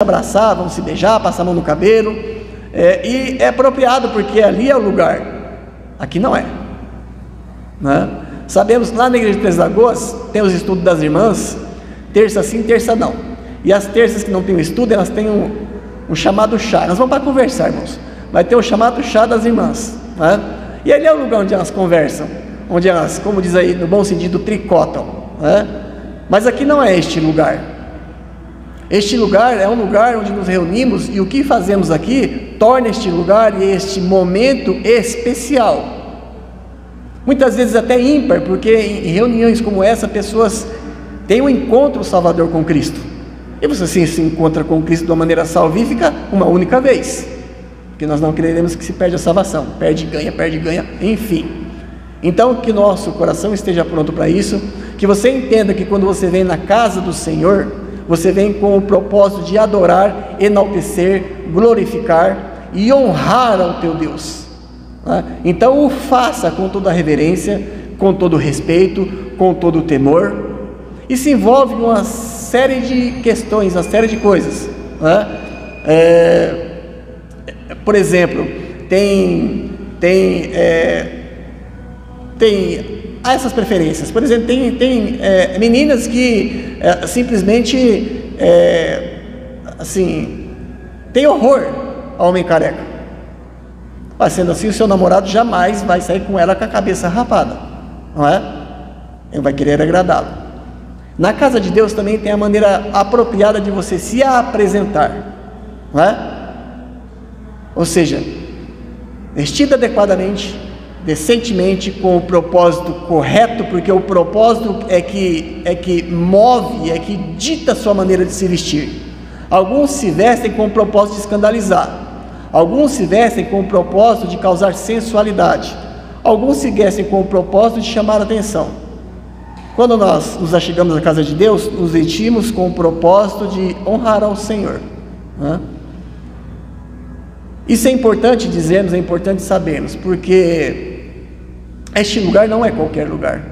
abraçar, vão se beijar, passar a mão no cabelo, e é apropriado porque ali é o lugar, aqui não é, né? Sabemos que lá na igreja de Três Lagoas tem os estudos das irmãs, terça sim, terça não, e as terças que não tem o estudo, elas têm um chamado chá. Nós vamos para conversar, irmãos, vai ter o chamado chá das irmãs, né? E ali é o lugar onde elas conversam, onde elas, como diz aí, no bom sentido, tricotam, né? Mas aqui não é este lugar. Este lugar é um lugar onde nos reunimos, e o que fazemos aqui torna este lugar e este momento especial, muitas vezes até ímpar, porque em reuniões como essa, pessoas têm um encontro salvador com Cristo, e você sim se encontra com Cristo de uma maneira salvífica uma única vez, porque nós não queremos que se perde a salvação, perde e ganha, enfim. Então que nosso coração esteja pronto para isso, que você entenda que quando você vem na casa do Senhor, você vem com o propósito de adorar, enaltecer, glorificar e honrar ao teu Deus, né? Então o faça com toda a reverência, com todo o respeito, com todo o temor, e se envolve em uma série de questões, uma série de coisas, né? Por exemplo, tem essas preferências. Por exemplo, tem meninas que simplesmente assim, tem horror ao homem careca. Mas sendo assim, o seu namorado jamais vai sair com ela com a cabeça rapada, não é? Ele vai querer agradá-lo. Na casa de Deus também tem a maneira apropriada de você se apresentar, não é? Ou seja, vestido adequadamente, decentemente, com o propósito correto, porque o propósito é que move, é que dita a sua maneira de se vestir. Alguns se vestem com o propósito de escandalizar, alguns se vestem com o propósito de causar sensualidade, alguns se vestem com o propósito de chamar a atenção. Quando nós nos achegamos à casa de Deus, nos vestimos com o propósito de honrar ao Senhor, né? Isso é importante dizermos, é importante sabermos, porque este lugar não é qualquer lugar,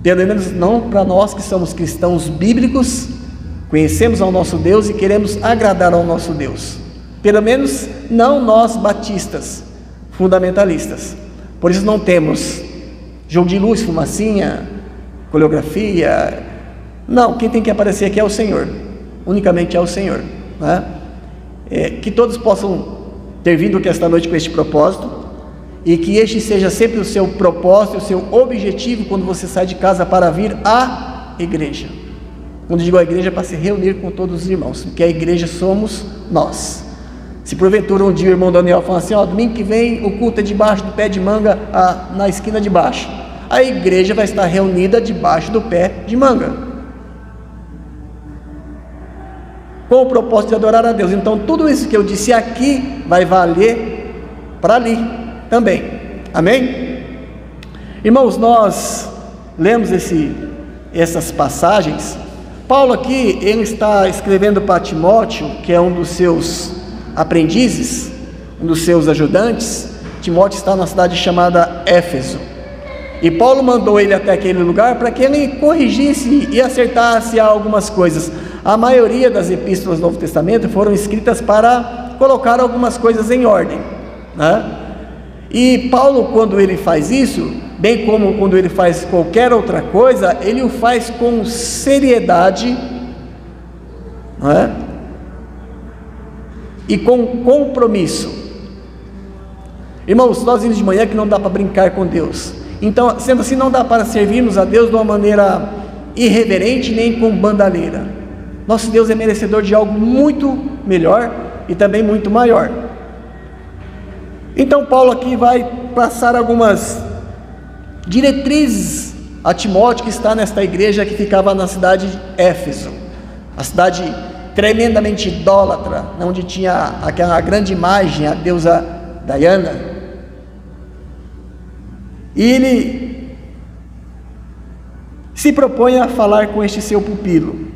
pelo menos não para nós que somos cristãos bíblicos, conhecemos ao nosso Deus e queremos agradar ao nosso Deus, pelo menos não nós batistas, fundamentalistas. Por isso não temos jogo de luz, fumacinha, coreografia, não, quem tem que aparecer aqui é o Senhor, unicamente é o Senhor, né? Que todos possam ter vindo aqui esta noite com este propósito, e que este seja sempre o seu propósito, o seu objetivo quando você sai de casa para vir à igreja. Quando digo a igreja, é para se reunir com todos os irmãos, porque a igreja somos nós. Se porventura um dia o irmão Daniel fala assim, domingo que vem o culto é debaixo do pé de manga, na esquina de baixo, a igreja vai estar reunida debaixo do pé de manga, com o propósito de adorar a Deus. Então tudo isso que eu disse aqui vai valer para ali também, amém? Irmãos, nós lemos essas passagens. Paulo aqui, ele está escrevendo para Timóteo, que é um dos seus aprendizes, um dos seus ajudantes. Timóteo está na cidade chamada Éfeso, e Paulo mandou ele até aquele lugar para que ele corrigisse e acertasse algumas coisas. A maioria das epístolas do Novo Testamento foram escritas para colocar algumas coisas em ordem, né? E Paulo, quando ele faz isso, bem como quando ele faz qualquer outra coisa, ele o faz com seriedade, né? E com compromisso. Irmãos, nós vimos de manhã que não dá para brincar com Deus. Então, sendo assim, não dá para servirmos a Deus de uma maneira irreverente, nem com bandalheira. Nosso Deus é merecedor de algo muito melhor e também muito maior. Então Paulo aqui vai passar algumas diretrizes a Timóteo, que está nesta igreja que ficava na cidade de Éfeso, a cidade tremendamente idólatra, onde tinha aquela grande imagem, a deusa Diana. E ele se propõe a falar com este seu pupilo.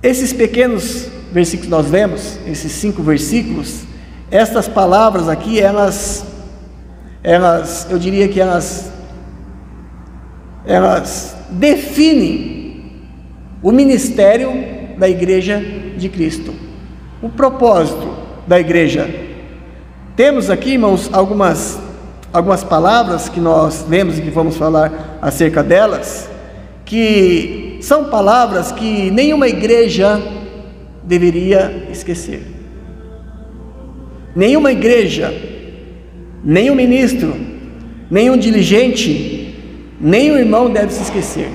Esses pequenos versículos que nós vemos, esses 5 versículos, estas palavras aqui, elas eu diria que elas definem o ministério da igreja de Cristo. O propósito da igreja. Temos aqui, irmãos, algumas palavras que nós lemos e que vamos falar acerca delas, que são palavras que nenhuma igreja deveria esquecer. Nenhuma igreja, nenhum ministro, nenhum dirigente, nenhum irmão deve se esquecer.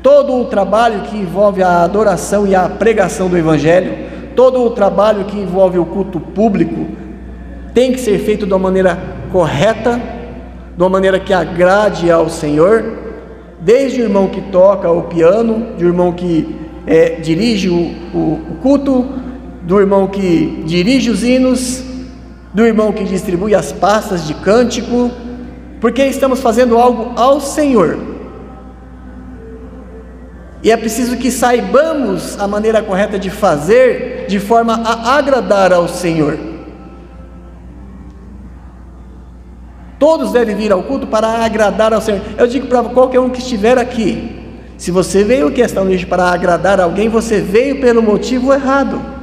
Todo o trabalho que envolve a adoração e a pregação do Evangelho, todo o trabalho que envolve o culto público, tem que ser feito de uma maneira correta, de uma maneira que agrade ao Senhor, desde o irmão que toca o piano, do irmão que dirige o culto, do irmão que dirige os hinos, do irmão que distribui as pastas de cântico, porque estamos fazendo algo ao Senhor. E é preciso que saibamos a maneira correta de fazer, de forma a agradar ao Senhor. Todos devem vir ao culto para agradar ao Senhor. Eu digo para qualquer um que estiver aqui, se você veio aqui esta noite para agradar alguém, você veio pelo motivo errado.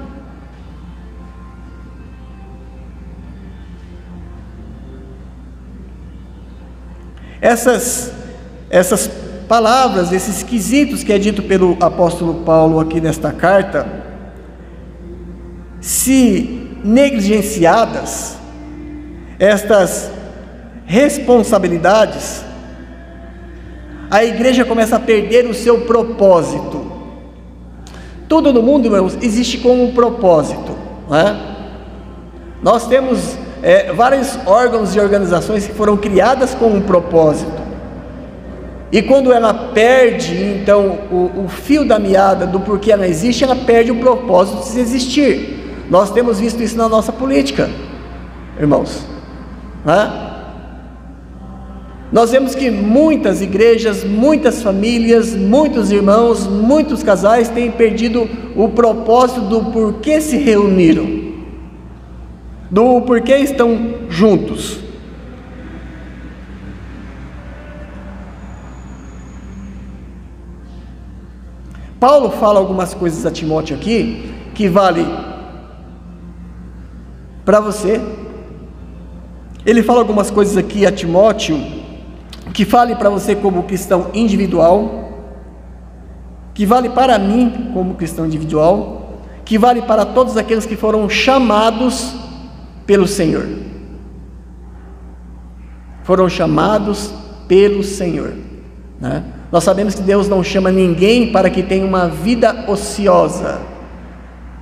Essas palavras, esses quesitos que é dito pelo apóstolo Paulo aqui nesta carta, se negligenciadas, estas responsabilidades, a igreja começa a perder o seu propósito. Tudo no mundo, irmãos, existe com um propósito, não é? Nós temos vários órgãos e organizações que foram criadas com um propósito. E quando ela perde, então, o fio da meada do porquê ela existe, ela perde o propósito de existir. Nós temos visto isso na nossa política, irmãos, não é? Nós vemos que muitas igrejas, muitas famílias, muitos irmãos, muitos casais têm perdido o propósito do porquê se reuniram, do porquê estão juntos. Paulo fala algumas coisas a Timóteo aqui, que vale para você. Ele fala algumas coisas aqui a Timóteo, que vale para você como cristão individual, que vale para mim como cristão individual, que vale para todos aqueles que foram chamados pelo Senhor. Foram chamados pelo Senhor, né? Nós sabemos que Deus não chama ninguém para que tenha uma vida ociosa.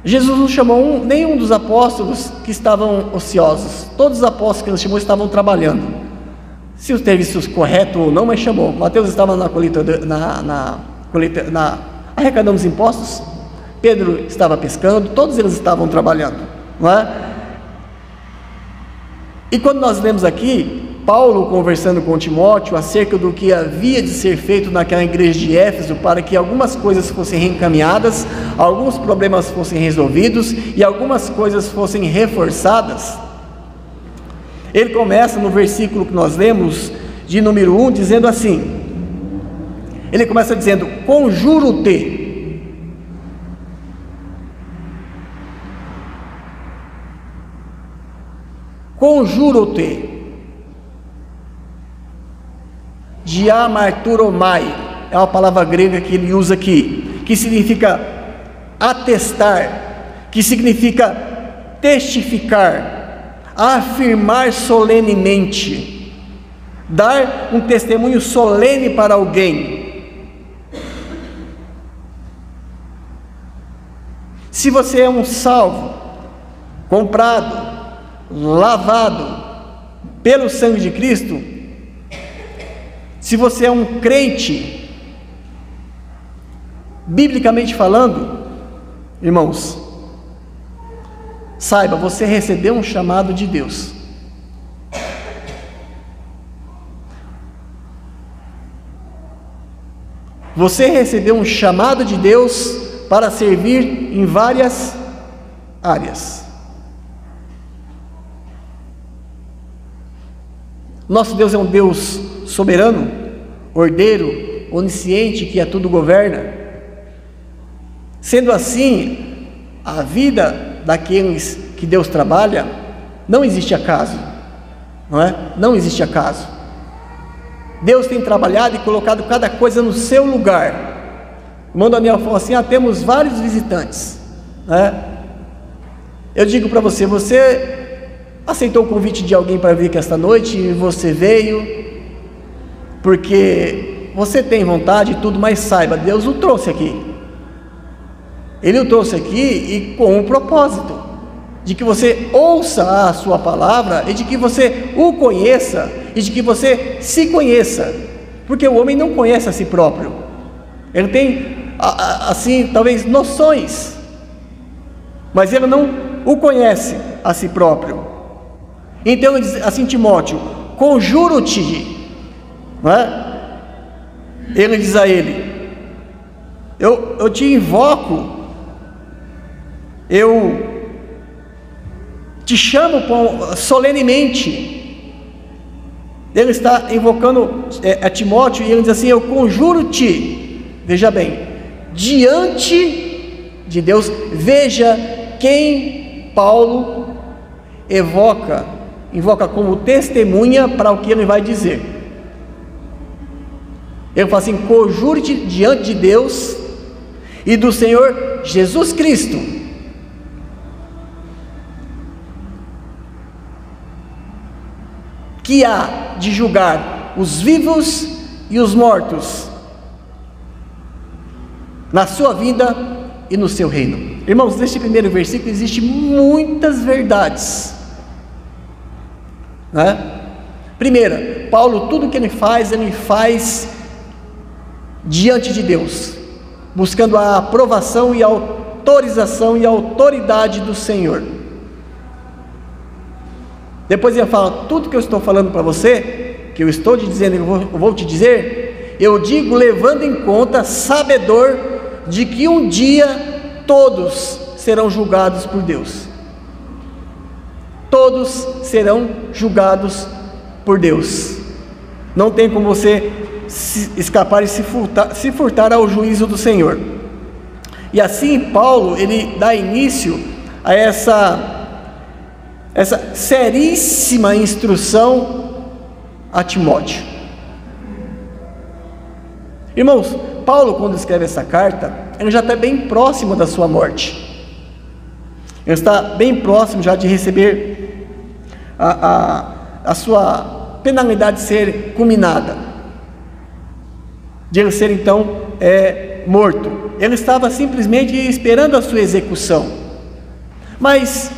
Jesus não chamou nenhum dos apóstolos que estavam ociosos. Todos os apóstolos que ele chamou estavam trabalhando. Se os serviços correto ou não, mas chamou. Mateus estava na colheita, arrecadando os impostos. Pedro estava pescando. Todos eles estavam trabalhando, não é? E quando nós lemos aqui Paulo conversando com Timóteo acerca do que havia de ser feito naquela igreja de Éfeso, para que algumas coisas fossem reencaminhadas, alguns problemas fossem resolvidos e algumas coisas fossem reforçadas, ele começa no versículo que nós lemos, de número 1, dizendo assim, ele começa dizendo, conjuro-te, diamarturomai, é uma palavra grega que ele usa aqui, que significa atestar, que significa testificar, afirmar solenemente, dar um testemunho solene para alguém. Se você é um salvo, comprado, lavado pelo sangue de Cristo, se você é um crente, biblicamente falando, irmãos, saiba, você recebeu um chamado de Deus. Você recebeu um chamado de Deus para servir em várias áreas. Nosso Deus é um Deus soberano, ordeiro, onisciente, que a tudo governa. Sendo assim, a vida daqueles que Deus trabalha, não existe acaso, não é? Não existe acaso. Deus tem trabalhado e colocado cada coisa no seu lugar. O irmão Daniel falou assim: temos vários visitantes, né? Eu digo para você, você aceitou o convite de alguém para vir aqui esta noite e você veio porque você tem vontade e tudo, mas saiba, Deus o trouxe aqui. Ele o trouxe aqui e com um propósito, de que você ouça a sua palavra e de que você o conheça e de que você se conheça, porque o homem não conhece a si próprio. Ele tem, assim, talvez noções, mas ele não o conhece a si próprio. Então ele diz assim: Timóteo, conjuro-te, não é? Ele diz a ele: eu te invoco, eu te chamo solenemente. Ele está invocando a Timóteo e ele diz assim: eu conjuro-te, veja bem, diante de Deus. Veja quem Paulo invoca como testemunha para o que ele vai dizer. Ele fala assim: conjure-te diante de Deus e do Senhor Jesus Cristo, que há de julgar os vivos e os mortos na sua vida e no seu reino. Irmãos, neste primeiro versículo existe muitas verdades, né? Primeira, Paulo, tudo que ele faz diante de Deus, buscando a aprovação e a autorização e a autoridade do Senhor. Depois ele fala: tudo que eu estou falando para você, que eu estou te dizendo, eu vou te dizer, eu digo levando em conta, sabedor de que um dia todos serão julgados por Deus. Todos serão julgados por Deus. Não tem como você escapar e se furtar ao juízo do Senhor. E assim Paulo, ele dá início a essa seríssima instrução a Timóteo. Irmãos, Paulo, quando escreve essa carta, ele já está bem próximo da sua morte. Ele está bem próximo já de receber a sua penalidade ser culminada, de ele ser então morto. Ele estava simplesmente esperando a sua execução. Mas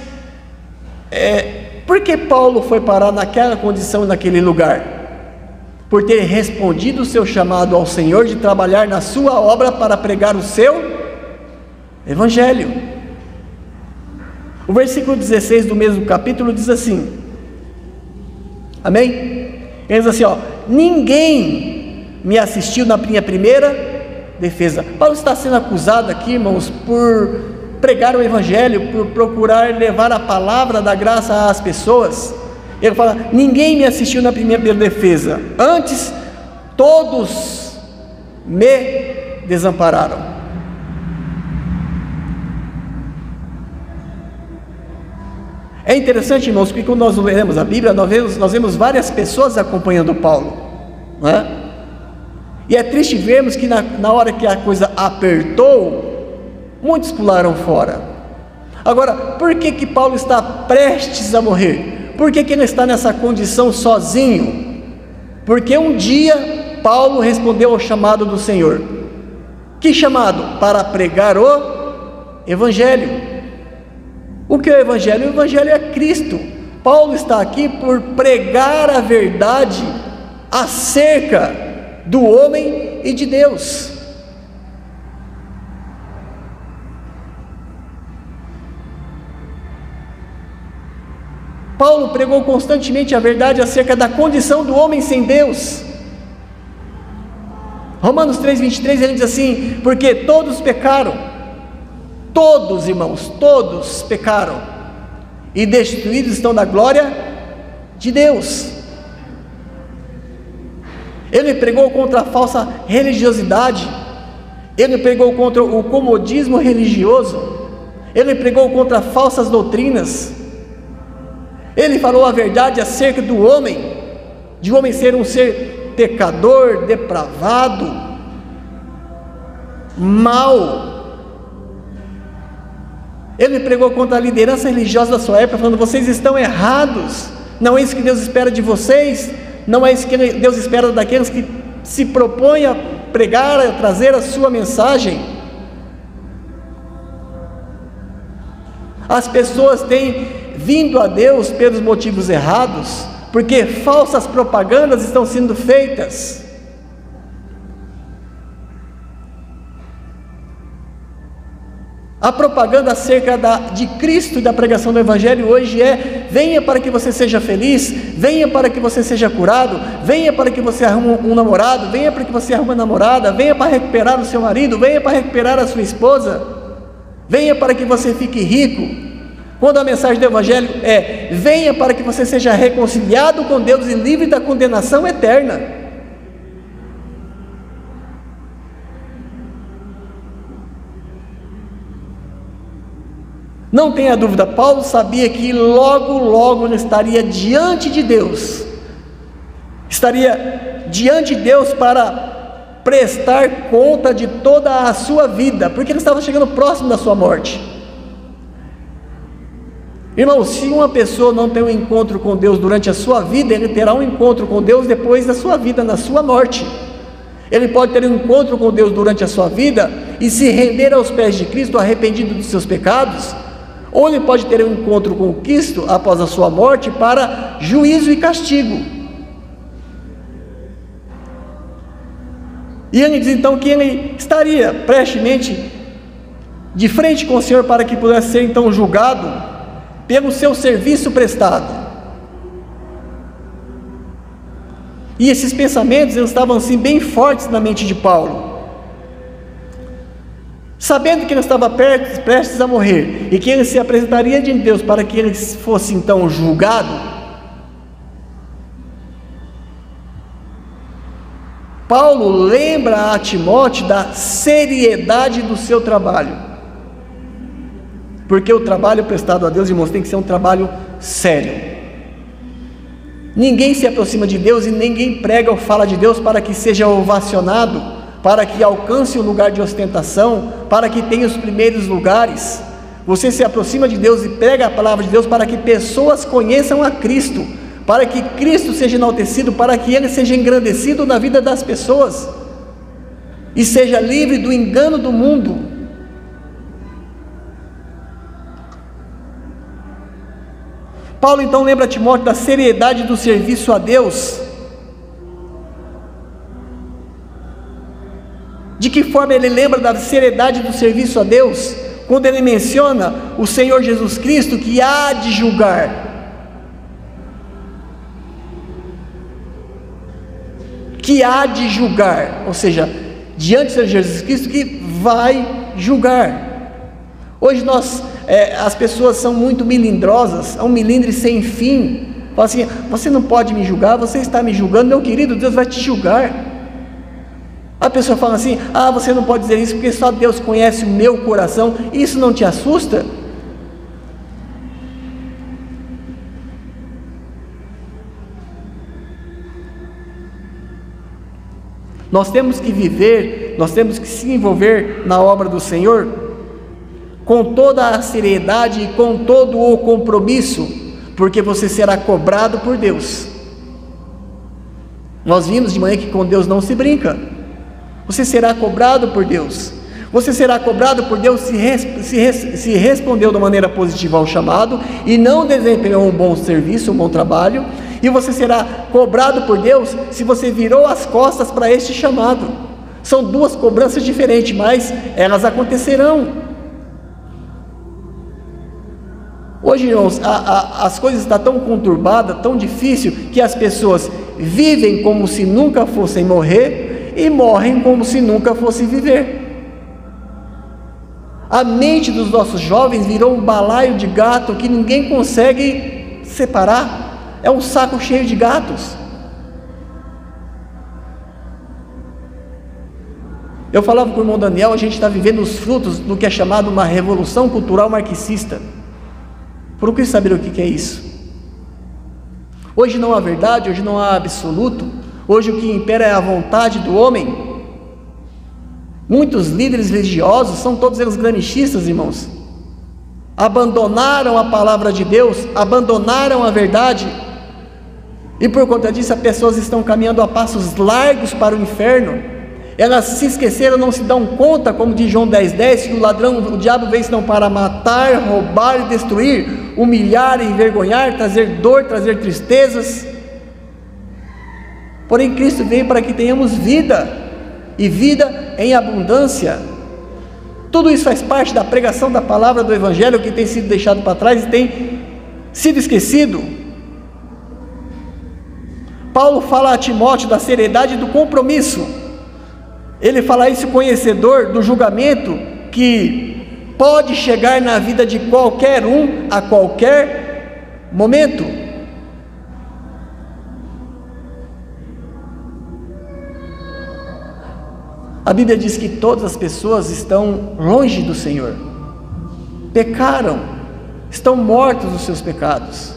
por que Paulo foi parar naquela condição, naquele lugar? Por ter respondido o seu chamado ao Senhor de trabalhar na sua obra para pregar o seu Evangelho. O versículo 16 do mesmo capítulo diz assim, amém? Ele diz assim: ninguém me assistiu na minha primeira defesa. Paulo está sendo acusado aqui, irmãos, por pregar o Evangelho, por procurar levar a palavra da graça às pessoas. Ele fala: ninguém me assistiu na primeira defesa, antes todos me desampararam. É interessante, irmãos, porque quando nós lemos a Bíblia, nós vemos várias pessoas acompanhando Paulo, não é? E é triste vermos que na hora que a coisa apertou, muitos pularam fora. Agora, por que Paulo está prestes a morrer? Por que ele está nessa condição sozinho? Porque um dia Paulo respondeu ao chamado do Senhor. Que chamado? Para pregar o Evangelho. O que é o Evangelho? O Evangelho é Cristo. Paulo está aqui por pregar a verdade acerca do homem e de Deus. Paulo pregou constantemente a verdade acerca da condição do homem sem Deus. Romanos 3:23, ele diz assim: porque todos pecaram. Todos, irmãos, todos pecaram e destituídos estão da glória de Deus. Ele pregou contra a falsa religiosidade ele pregou contra o comodismo religioso, ele pregou contra falsas doutrinas, ele falou a verdade acerca do homem, de o homem ser um ser pecador, depravado, mau. Ele pregou contra a liderança religiosa da sua época, falando: vocês estão errados, não é isso que Deus espera de vocês, não é isso que Deus espera daqueles que se propõem a pregar, a trazer a sua mensagem. As pessoas têm vindo a Deus pelos motivos errados, porque falsas propagandas estão sendo feitas. A propaganda acerca de Cristo e da pregação do Evangelho hoje é: venha para que você seja feliz, venha para que você seja curado, venha para que você arrume um namorado, venha para que você arrume uma namorada, venha para recuperar o seu marido, venha para recuperar a sua esposa, venha para que você fique rico. Quando a mensagem do Evangelho é: venha para que você seja reconciliado com Deus e livre da condenação eterna. Não tenha dúvida, Paulo sabia que logo ele estaria diante de Deus, para prestar conta de toda a sua vida, porque ele estava chegando próximo da sua morte. Irmão, se uma pessoa não tem um encontro com Deus durante a sua vida, ele terá um encontro com Deus depois da sua vida, na sua morte. Ele pode ter um encontro com Deus durante a sua vida e se render aos pés de Cristo, arrependido dos seus pecados, ou ele pode ter um encontro com Cristo após a sua morte para juízo e castigo. E ele diz então que ele estaria prestemente de frente com o Senhor para que pudesse ser então julgado pelo seu serviço prestado. E esses pensamentos eles estavam assim bem fortes na mente de Paulo. Sabendo que ele estava prestes a morrer e que ele se apresentaria diante de Deus para que ele fosse então julgado, Paulo lembra a Timóteo da seriedade do seu trabalho, porque o trabalho prestado a Deus, irmãos, tem que ser um trabalho sério. Ninguém se aproxima de Deus e ninguém prega ou fala de Deus para que seja ovacionado, para que alcance o lugar de ostentação, para que tenha os primeiros lugares. Você se aproxima de Deus e prega a palavra de Deus para que pessoas conheçam a Cristo, para que Cristo seja enaltecido, para que Ele seja engrandecido na vida das pessoas e seja livre do engano do mundo. Paulo então lembra a Timóteo da seriedade do serviço a Deus. De que forma ele lembra da seriedade do serviço a Deus? Quando ele menciona o Senhor Jesus Cristo que há de julgar. Que há de julgar, ou seja, diante do Senhor Jesus Cristo que vai julgar. Hoje as pessoas são muito melindrosas, é um melindre sem fim. Fala assim: você não pode me julgar, você está me julgando. Meu querido, Deus vai te julgar. A pessoa fala assim: você não pode dizer isso porque só Deus conhece o meu coração. Isso não te assusta? Nós temos que viver, nós temos que se envolver na obra do Senhor com toda a seriedade e com todo o compromisso, porque você será cobrado por Deus. Nós vimos de manhã que com Deus não se brinca. Você será cobrado por Deus. Você será cobrado por Deus se respondeu de maneira positiva ao chamado e não desempenhou um bom serviço, um bom trabalho. E você será cobrado por Deus se você virou as costas para este chamado. São duas cobranças diferentes, mas elas acontecerão. Hoje, irmãos, as coisas estão tão conturbadas, tão difícil, que as pessoas vivem como se nunca fossem morrer e morrem como se nunca fossem viver. A mente dos nossos jovens virou um balaio de gato que ninguém consegue separar. É um saco cheio de gatos. Eu falava com o irmão Daniel, a gente está vivendo os frutos do que é chamado uma revolução cultural marxista. Procure saber o que é isso. Hoje não há verdade, hoje não há absoluto, hoje o que impera é a vontade do homem. Muitos líderes religiosos, são todos eles gramscistas, irmãos, abandonaram a palavra de Deus, abandonaram a verdade, e por conta disso as pessoas estão caminhando a passos largos para o inferno. Elas se esqueceram, não se dão conta, como diz João 10:10, que o diabo veio senão para matar, roubar e destruir, humilhar e envergonhar, trazer dor, trazer tristezas. Porém Cristo veio para que tenhamos vida, e vida em abundância. Tudo isso faz parte da pregação da palavra do Evangelho, que tem sido deixado para trás e tem sido esquecido. Paulo fala a Timóteo da seriedade do compromisso. Ele fala isso conhecedor do julgamento que pode chegar na vida de qualquer um, a qualquer momento. A Bíblia diz que todas as pessoas estão longe do Senhor, pecaram, estão mortos dos seus pecados.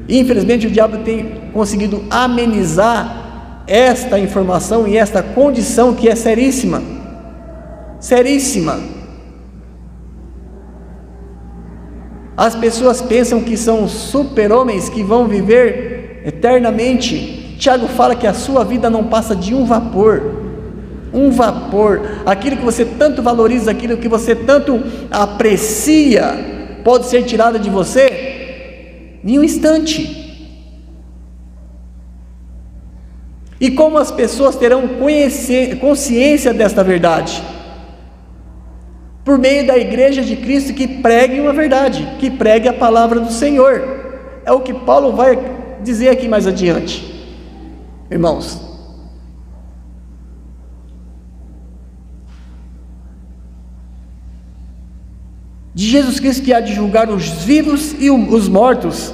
E infelizmente o diabo tem conseguido amenizar esta informação e esta condição que é seríssima, seríssima. As pessoas pensam que são super-homens que vão viver eternamente. Tiago fala que a sua vida não passa de um vapor, aquilo que você tanto valoriza, aquilo que você tanto aprecia, pode ser tirado de você em um instante. E como as pessoas terão consciência desta verdade? Por meio da igreja de Cristo que pregue uma verdade, que pregue a palavra do Senhor. É o que Paulo vai dizer aqui mais adiante, irmãos. De Jesus Cristo que há de julgar os vivos e os mortos,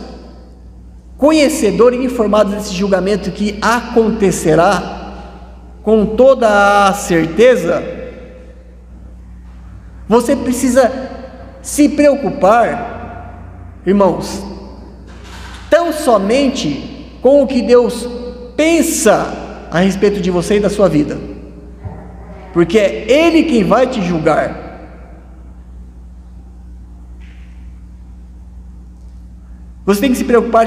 conhecedor e informado desse julgamento que acontecerá com toda a certeza, você precisa se preocupar, irmãos, tão somente com o que Deus pensa a respeito de você e da sua vida, porque é Ele quem vai te julgar. Você tem que se preocupar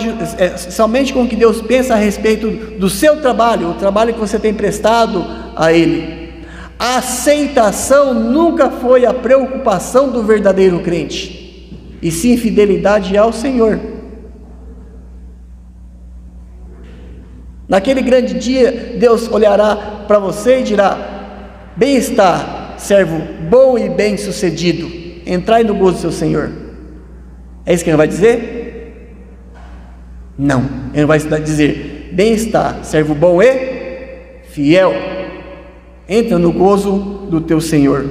somente com o que Deus pensa a respeito do seu trabalho, o trabalho que você tem prestado a Ele. A aceitação nunca foi a preocupação do verdadeiro crente, e sim fidelidade ao Senhor. Naquele grande dia, Deus olhará para você e dirá: bem está, servo bom e bem sucedido, entrai no gozo do seu Senhor. É isso que Ele vai dizer? Não, Ele vai dizer: bem está, servo bom e fiel, entra no gozo do teu Senhor.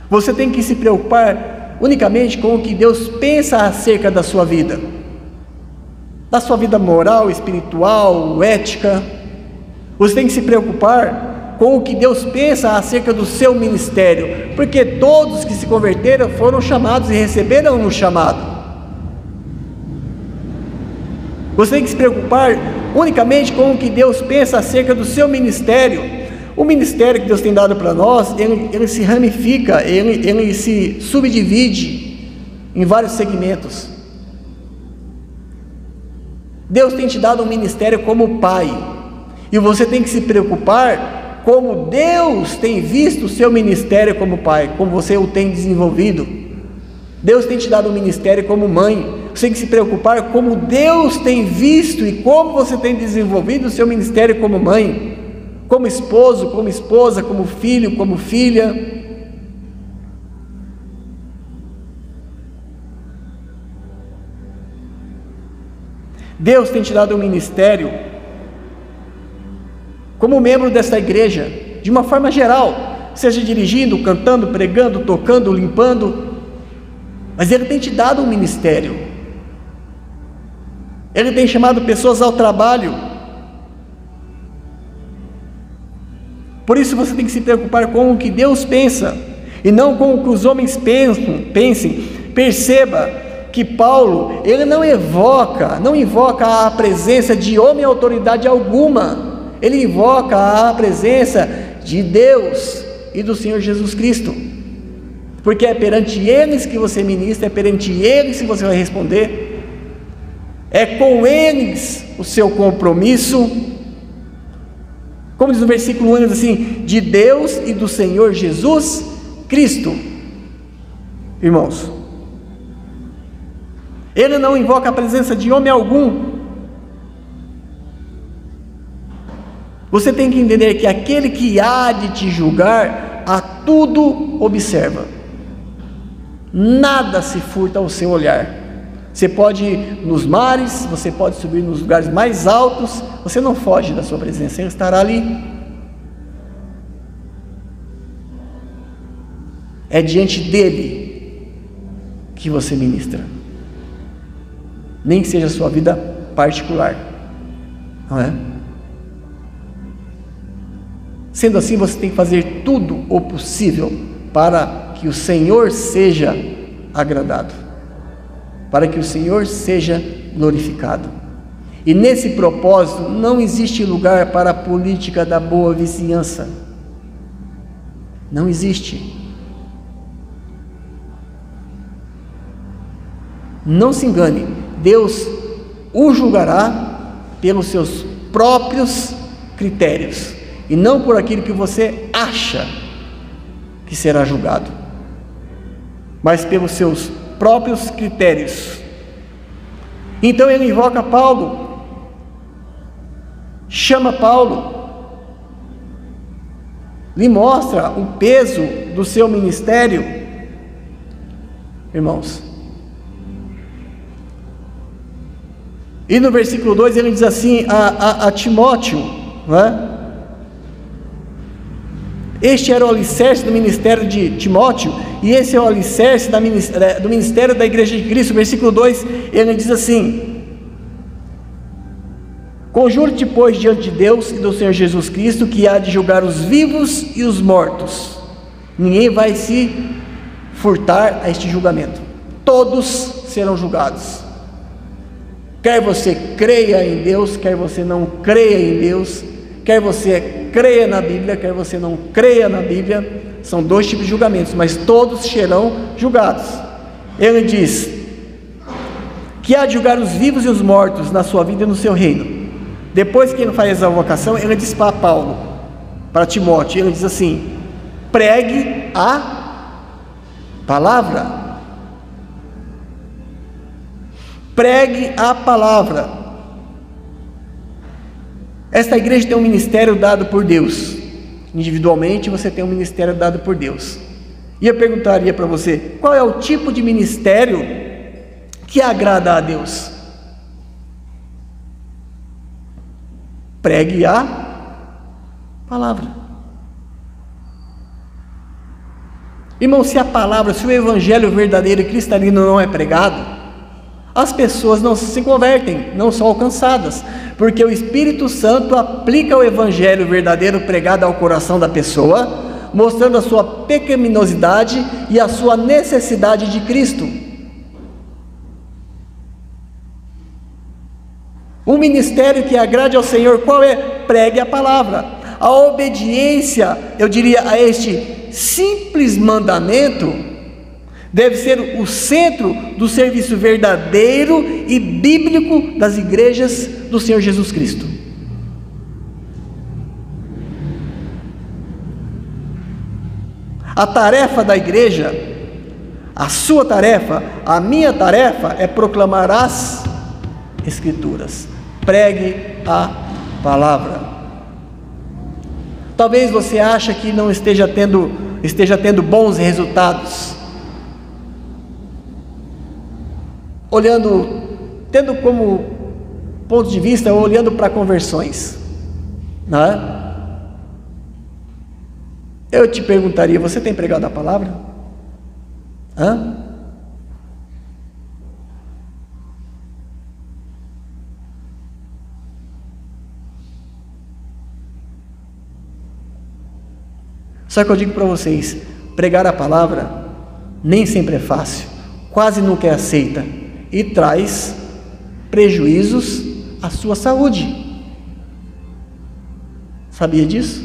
Você tem que se preocupar unicamente com o que Deus pensa acerca da sua vida moral, espiritual, ética. Você tem que se preocupar com o que Deus pensa acerca do seu ministério, porque todos que se converteram foram chamados e receberam um chamado. Você tem que se preocupar unicamente com o que Deus pensa acerca do seu ministério. O ministério que Deus tem dado para nós, ele se ramifica, ele se subdivide em vários segmentos. Deus tem te dado um ministério como Pai, e você tem que se preocupar como Deus tem visto o seu ministério como Pai, como você o tem desenvolvido. Deus tem te dado um ministério como mãe. Você tem que se preocupar como Deus tem visto e como você tem desenvolvido o seu ministério como mãe, como esposo, como esposa, como filho, como filha. Deus tem te dado um ministério como membro desta igreja, de uma forma geral, seja dirigindo, cantando, pregando, tocando, limpando, mas Ele tem te dado um ministério. Ele tem chamado pessoas ao trabalho. Por isso você tem que se preocupar com o que Deus pensa, e não com o que os homens pensem. Perceba que Paulo, ele não invoca a presença de homem autoridade alguma, ele invoca a presença de Deus e do Senhor Jesus Cristo, porque é perante eles que você ministra, é perante eles que você vai responder, é com eles o seu compromisso, como diz no versículo 1, diz assim, de Deus e do Senhor Jesus Cristo. Irmãos, ele não invoca a presença de homem algum. Você tem que entender que aquele que há de te julgar, a tudo observa, nada se furta ao seu olhar. Você pode ir nos mares, você pode subir nos lugares mais altos, você não foge da sua presença, ele estará ali. É diante dele que você ministra, nem que seja a sua vida particular, não é? Sendo assim, você tem que fazer tudo o possível para que o Senhor seja agradado, para que o Senhor seja glorificado. E nesse propósito não existe lugar para a política da boa vizinhança, não existe. Não se engane, Deus o julgará pelos seus próprios critérios, e não por aquilo que você acha que será julgado, mas pelos seus próprios critérios. Então ele invoca Paulo, chama Paulo, lhe mostra o peso do seu ministério. Irmãos, e no versículo 2 ele diz assim a Timóteo, não é? Este era o alicerce do ministério de Timóteo, e esse é o alicerce do ministério da igreja de Cristo. Versículo 2, ele diz assim: conjure-te, pois, diante de Deus e do Senhor Jesus Cristo, que há de julgar os vivos e os mortos. Ninguém vai se furtar a este julgamento, todos serão julgados. Quer você creia em Deus, quer você não creia em Deus, quer você creia na Bíblia, quer você não creia na Bíblia, são dois tipos de julgamentos, mas todos serão julgados. Ele diz que há de julgar os vivos e os mortos na sua vida e no seu reino. Depois que ele faz a vocação, ele diz para Paulo, para Timóteo, ele diz assim: pregue a palavra. Pregue a palavra. Esta igreja tem um ministério dado por Deus. Individualmente você tem um ministério dado por Deus. E eu perguntaria para você, qual é o tipo de ministério que agrada a Deus? Pregue a palavra. Irmão, se a palavra, se o evangelho verdadeiro e cristalino não é pregado, as pessoas não se convertem, não são alcançadas, porque o Espírito Santo aplica o evangelho verdadeiro pregado ao coração da pessoa, mostrando a sua pecaminosidade e a sua necessidade de Cristo. Um ministério que agrade ao Senhor, qual é? Pregue a palavra. A obediência, eu diria, a este simples mandamento deve ser o centro do serviço verdadeiro e bíblico das igrejas do Senhor Jesus Cristo. A tarefa da igreja, a sua tarefa, a minha tarefa é proclamar as Escrituras. Pregue a palavra. Talvez você ache que não esteja tendo bons resultados, tendo como ponto de vista, olhando para conversões, não é? Eu te perguntaria, você tem pregado a palavra? Só que eu digo para vocês, pregar a palavra nem sempre é fácil, quase nunca é aceita e traz prejuízos à sua saúde. Sabia disso?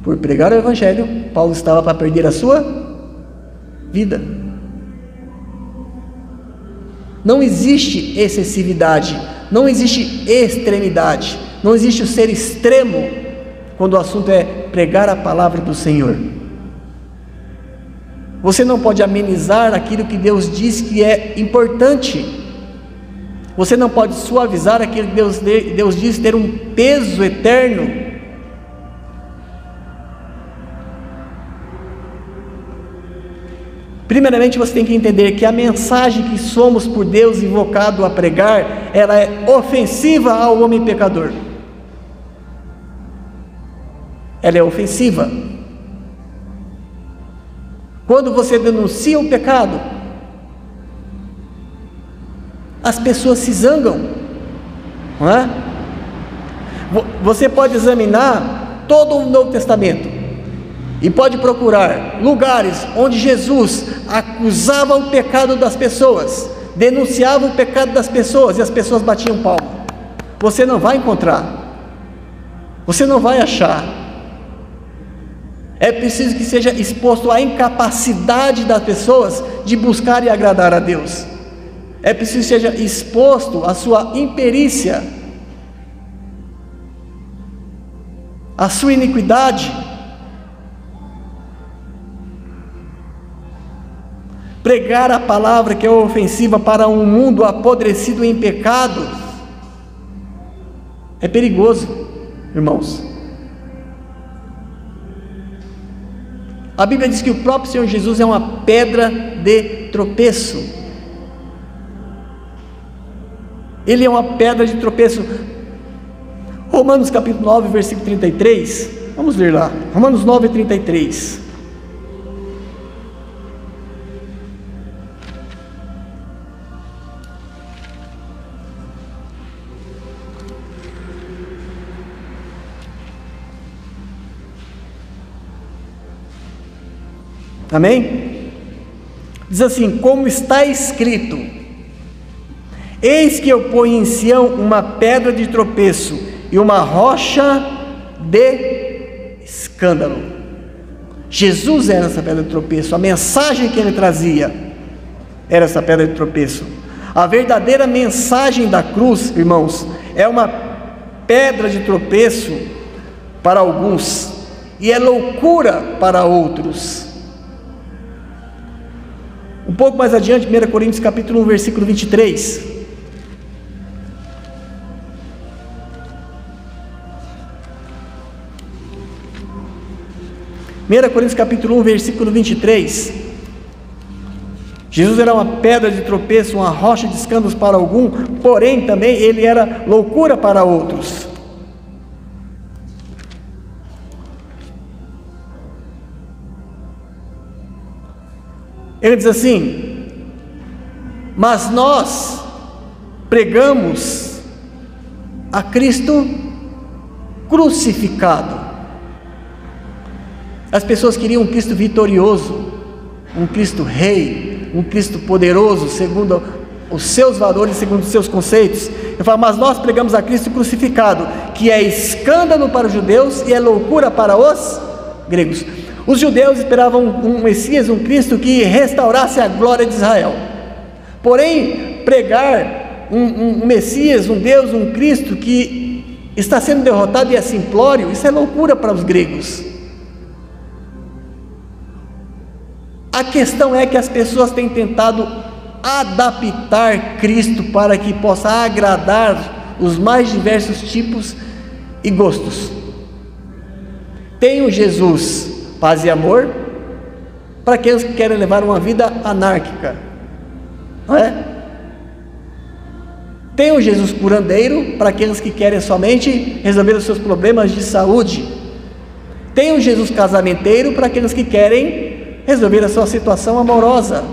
Por pregar o Evangelho, Paulo estava para perder a sua vida. Não existe excessividade, não existe extremidade, não existe o ser extremo quando o assunto é pregar a palavra do Senhor. Você não pode amenizar aquilo que Deus diz que é importante. Você não pode suavizar aquilo que Deus diz ter um peso eterno. Primeiramente, você tem que entender que a mensagem que somos por Deus invocado a pregar, ela é ofensiva ao homem pecador. Ela é ofensiva. Quando você denuncia o pecado, as pessoas se zangam, não é? Você pode examinar todo o Novo Testamento e pode procurar lugares onde Jesus acusava o pecado das pessoas, denunciava o pecado das pessoas e as pessoas batiam palma. Você não vai encontrar, você não vai achar. É preciso que seja exposto à incapacidade das pessoas de buscar e agradar a Deus. É preciso que seja exposto à sua imperícia, à sua iniquidade. Pregar a palavra que é ofensiva para um mundo apodrecido em pecado é perigoso, irmãos. A Bíblia diz que o próprio Senhor Jesus é uma pedra de tropeço. Ele é uma pedra de tropeço. Romanos capítulo 9, versículo 33. Vamos ler lá. Romanos 9, 33. Amém? Diz assim: como está escrito: eis que eu ponho em Sião uma pedra de tropeço e uma rocha de escândalo. Jesus era essa pedra de tropeço. A mensagem que ele trazia era essa pedra de tropeço. A verdadeira mensagem da cruz, irmãos, é uma pedra de tropeço para alguns e é loucura para outros. Um pouco mais adiante, 1 Coríntios capítulo 1, versículo 23. Coríntios capítulo 1, versículo 23. Jesus era uma pedra de tropeço, uma rocha de escândalos para algum, porém também ele era loucura para outros. Ele diz assim: mas nós pregamos a Cristo crucificado. As pessoas queriam um Cristo vitorioso, um Cristo rei, um Cristo poderoso, segundo os seus valores, segundo os seus conceitos. Eu falo, mas nós pregamos a Cristo crucificado, que é escândalo para os judeus e é loucura para os gregos. Os judeus esperavam um Messias, um Cristo que restaurasse a glória de Israel. Porém, pregar um Messias, um Deus, um Cristo que está sendo derrotado e é simplório, isso é loucura para os gregos. A questão é que as pessoas têm tentado adaptar Cristo para que possa agradar os mais diversos tipos e gostos. Tem o Jesus paz e amor para aqueles que querem levar uma vida anárquica, não é? Tem o Jesus curandeiro para aqueles que querem somente resolver os seus problemas de saúde. Tem o Jesus casamenteiro para aqueles que querem resolver a sua situação amorosa.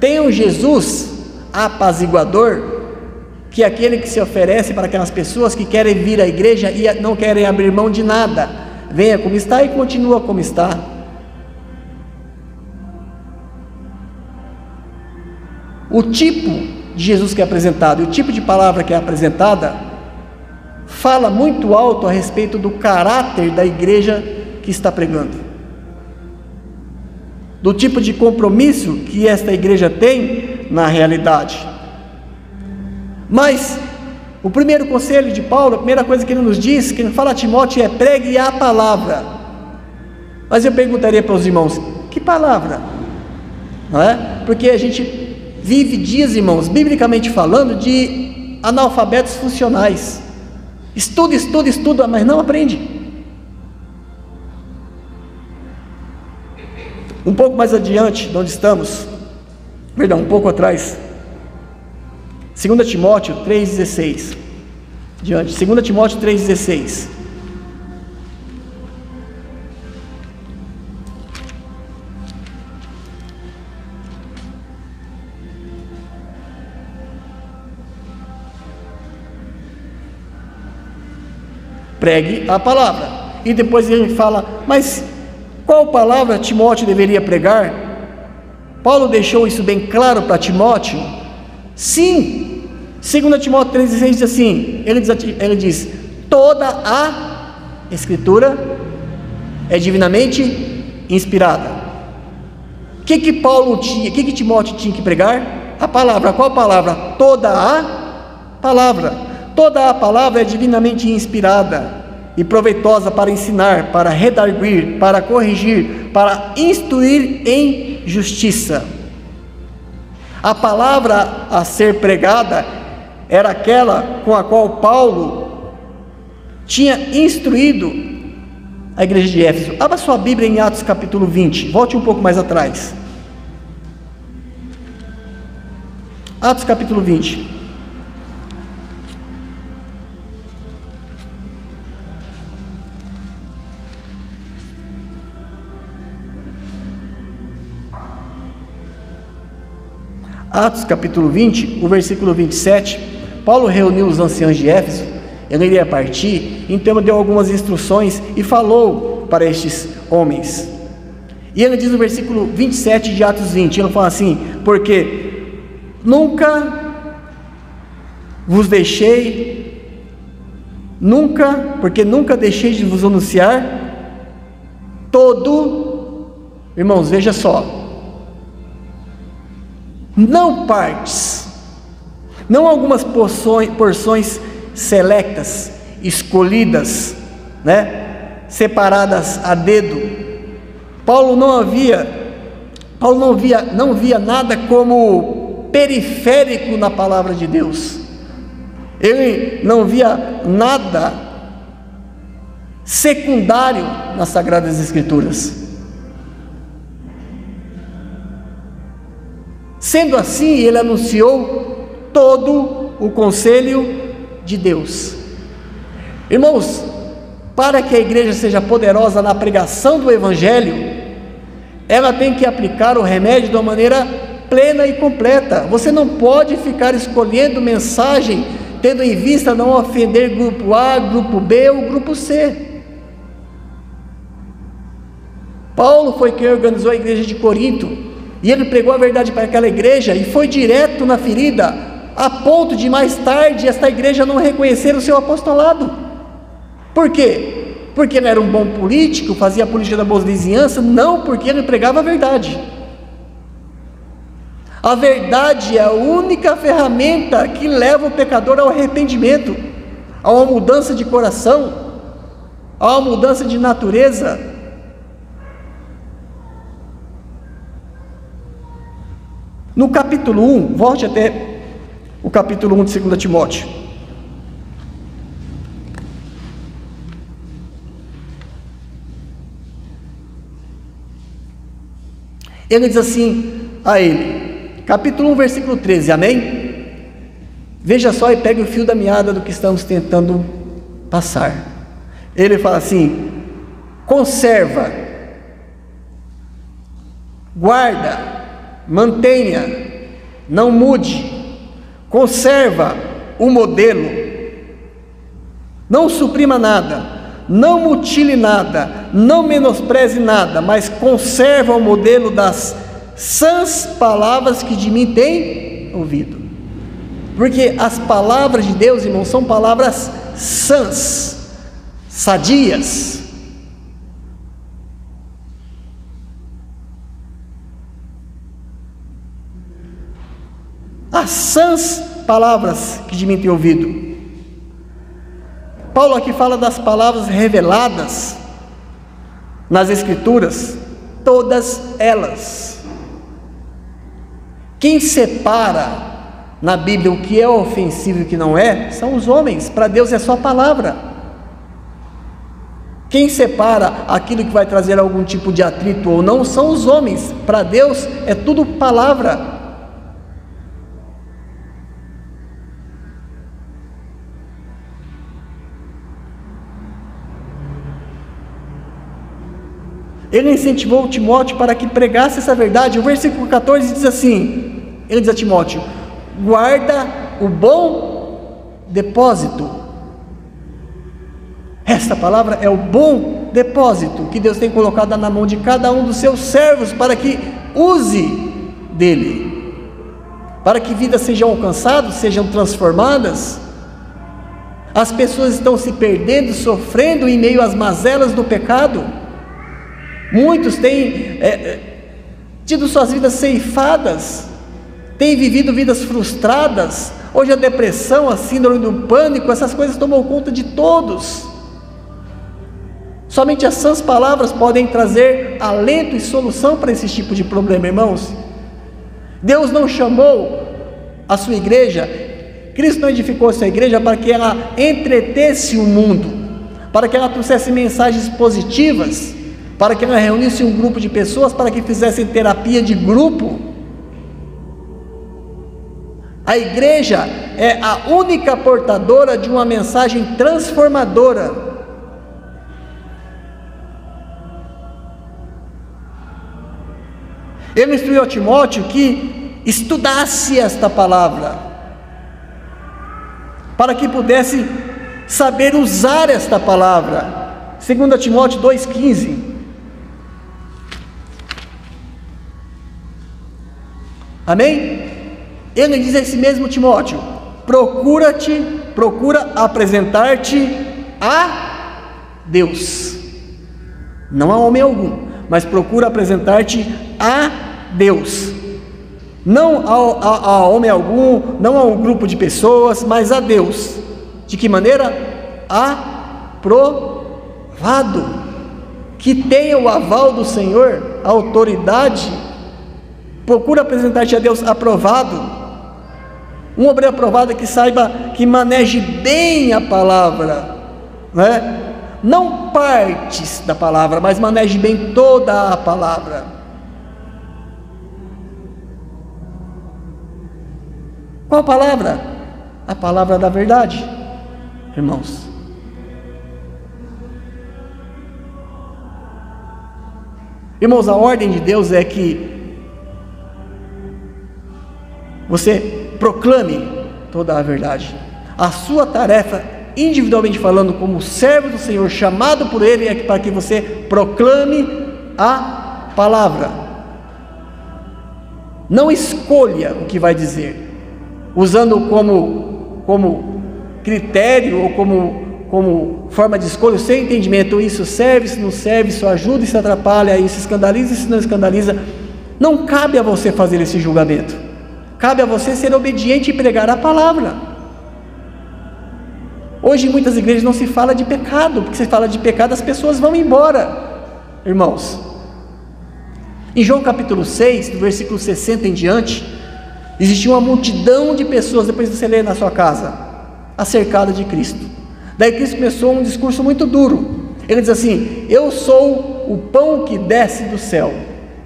Tem o Jesus apaziguador que aquele que se oferece para aquelas pessoas que querem vir à igreja e não querem abrir mão de nada. Venha como está e continua como está. O tipo de Jesus que é apresentado e o tipo de palavra que é apresentada fala muito alto a respeito do caráter da igreja que está pregando, do tipo de compromisso que esta igreja tem na realidade. Mas o primeiro conselho de Paulo, a primeira coisa que ele nos diz, que ele fala a Timóteo, é: pregue a palavra. Mas eu perguntaria para os irmãos: que palavra? Não é? Porque a gente vive dias, irmãos, biblicamente falando, de analfabetos funcionais. Estuda, mas não aprende. Um pouco mais adiante de onde estamos, um pouco atrás, 2 Timóteo 3,16, diante, 2 Timóteo 3,16, pregue a palavra. E depois ele fala: mas qual palavra Timóteo deveria pregar? Paulo deixou isso bem claro para Timóteo. Sim, 2 Timóteo 3,16 diz assim, ele diz: toda a Escritura é divinamente inspirada. O que Timóteo tinha que pregar? A palavra. Qual palavra? Toda a palavra. Toda a palavra é divinamente inspirada e proveitosa para ensinar, para redarguir, para corrigir, para instruir em justiça. A palavra a ser pregada era aquela com a qual Paulo tinha instruído a igreja de Éfeso. Abra sua Bíblia em Atos capítulo 20, volte um pouco mais atrás. Atos capítulo 20. Atos capítulo 20, o versículo 27, Paulo reuniu os anciãos de Éfeso, ele iria partir, então deu algumas instruções e falou para estes homens. E ele diz no versículo 27 de Atos 20, ele fala assim: porque nunca deixei de vos anunciar irmãos, veja só, não partes, não algumas porções selectas, escolhidas, separadas a dedo. Paulo não via nada como periférico na palavra de Deus. Ele não via nada secundário nas Sagradas Escrituras. Sendo assim, ele anunciou todo o conselho de Deus. Irmãos, para que a igreja seja poderosa na pregação do Evangelho, ela tem que aplicar o remédio de uma maneira plena e completa. Você não pode ficar escolhendo mensagem, tendo em vista não ofender grupo A, grupo B ou grupo C. Paulo foi quem organizou a igreja de Corinto, e ele pregou a verdade para aquela igreja e foi direto na ferida, a ponto de mais tarde esta igreja não reconhecer o seu apostolado. Por quê? Porque ele era um bom político, fazia a política da boa vizinhança? Não, porque ele pregava a verdade. A verdade é a única ferramenta que leva o pecador ao arrependimento, a uma mudança de coração, a uma mudança de natureza. No capítulo 1, volte até o capítulo 1 de 2 Timóteo. Ele diz assim a ele, capítulo 1, versículo 13, amém? Veja só e pegue o fio da meada do que estamos tentando passar. Ele fala assim: conserva, guarda, mantenha, não mude, conserva o modelo. Não suprima nada, não mutile nada, não menospreze nada, mas conserva o modelo das sãs palavras que de mim tem ouvido. Porque as palavras de Deus, irmãos, são palavras sãs, sadias. As sãs palavras que de mim tem ouvido. Paulo aqui fala das palavras reveladas nas Escrituras, todas elas. Quem separa na Bíblia o que é ofensivo e o que não é, são os homens. Para Deus é só palavra. Quem separa aquilo que vai trazer algum tipo de atrito ou não, são os homens. Para Deus é tudo palavra. Ele incentivou Timóteo para que pregasse essa verdade. O versículo 14 diz assim, ele diz a Timóteo: guarda o bom depósito. Esta palavra é o bom depósito que Deus tem colocado na mão de cada um dos seus servos, para que use dele, para que vidas sejam alcançadas, sejam transformadas. As pessoas estão se perdendo, sofrendo em meio às mazelas do pecado. Muitos têm tido suas vidas ceifadas, têm vivido vidas frustradas. Hoje a depressão, a síndrome do pânico, essas coisas tomam conta de todos. Somente as sãs palavras podem trazer alento e solução para esse tipo de problema, irmãos. Deus não chamou a sua igreja, Cristo não edificou a sua igreja para que ela entretesse o mundo, para que ela trouxesse mensagens positivas, para que ela reunisse um grupo de pessoas, para que fizessem terapia de grupo. A igreja é a única portadora de uma mensagem transformadora. Ele instruiu a Timóteo que estudasse esta palavra, para que pudesse saber usar esta palavra. 2 Timóteo 2,15. Amém? Ele diz a esse mesmo Timóteo: procura apresentar-te a Deus, não a homem algum, mas procura apresentar-te a Deus, não a homem algum, não a um grupo de pessoas, mas a Deus. De que maneira? Aprovado, que tenha o aval do Senhor, a autoridade. Procura apresentar-te a Deus aprovado. Um obreiro aprovado que saiba, que maneje bem a palavra, não partes da palavra, mas maneje bem toda a palavra. Qual palavra? A palavra da verdade, irmãos. Irmãos, a ordem de Deus é que você proclame toda a verdade. A sua tarefa, individualmente falando, como servo do Senhor, chamado por Ele, é para que você proclame a palavra. Não escolha o que vai dizer, usando como critério ou como forma de escolha o seu entendimento. Isso serve, isso não serve, isso ajuda, isso atrapalha, isso escandaliza, isso não escandaliza. Não cabe a você fazer esse julgamento. Cabe a você ser obediente e pregar a palavra. Hoje em muitas igrejas não se fala de pecado, porque se fala de pecado as pessoas vão embora, irmãos. Em João capítulo 6, do versículo 60 em diante, existia uma multidão de pessoas, depois você lê na sua casa, acercada de Cristo. Daí Cristo começou um discurso muito duro. Ele diz assim: eu sou o pão que desce do céu.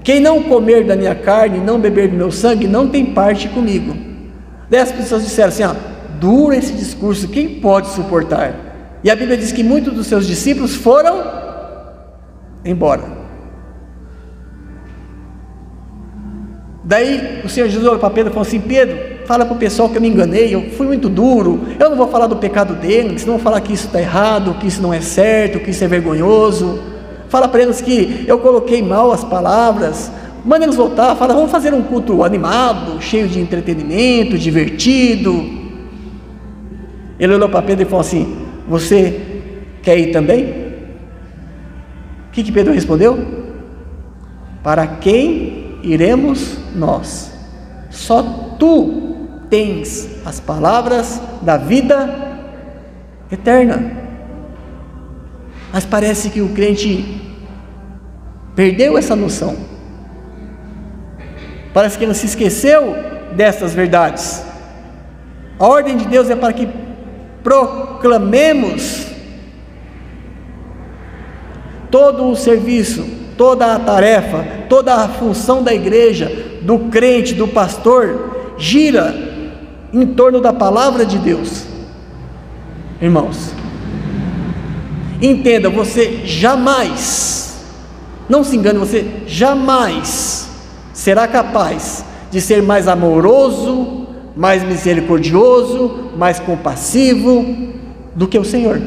Quem não comer da minha carne e não beber do meu sangue, não tem parte comigo. Daí as pessoas disseram assim: duro esse discurso, quem pode suportar? E a Bíblia diz que muitos dos seus discípulos foram embora. Daí o Senhor Jesus olhou para Pedro e falou assim: Pedro, fala para o pessoal que eu me enganei, eu fui muito duro, eu não vou falar do pecado deles, não vou falar que isso está errado, que isso não é certo, que isso é vergonhoso. Fala para eles que eu coloquei mal as palavras, manda eles voltar, fala, vamos fazer um culto animado, cheio de entretenimento, divertido. Ele olhou para Pedro e falou assim: você quer ir também? O que Pedro respondeu? Para quem iremos nós? Só tu tens as palavras da vida eterna. Mas parece que o crente perdeu essa noção. Parece que ele se esqueceu dessas verdades. A ordem de Deus é para que proclamemos todo o serviço, toda a tarefa, toda a função da igreja, do crente, do pastor, gira em torno da palavra de Deus. Irmãos, entenda, você jamais, não se engane, você jamais será capaz de ser mais amoroso, mais misericordioso, mais compassivo do que o Senhor.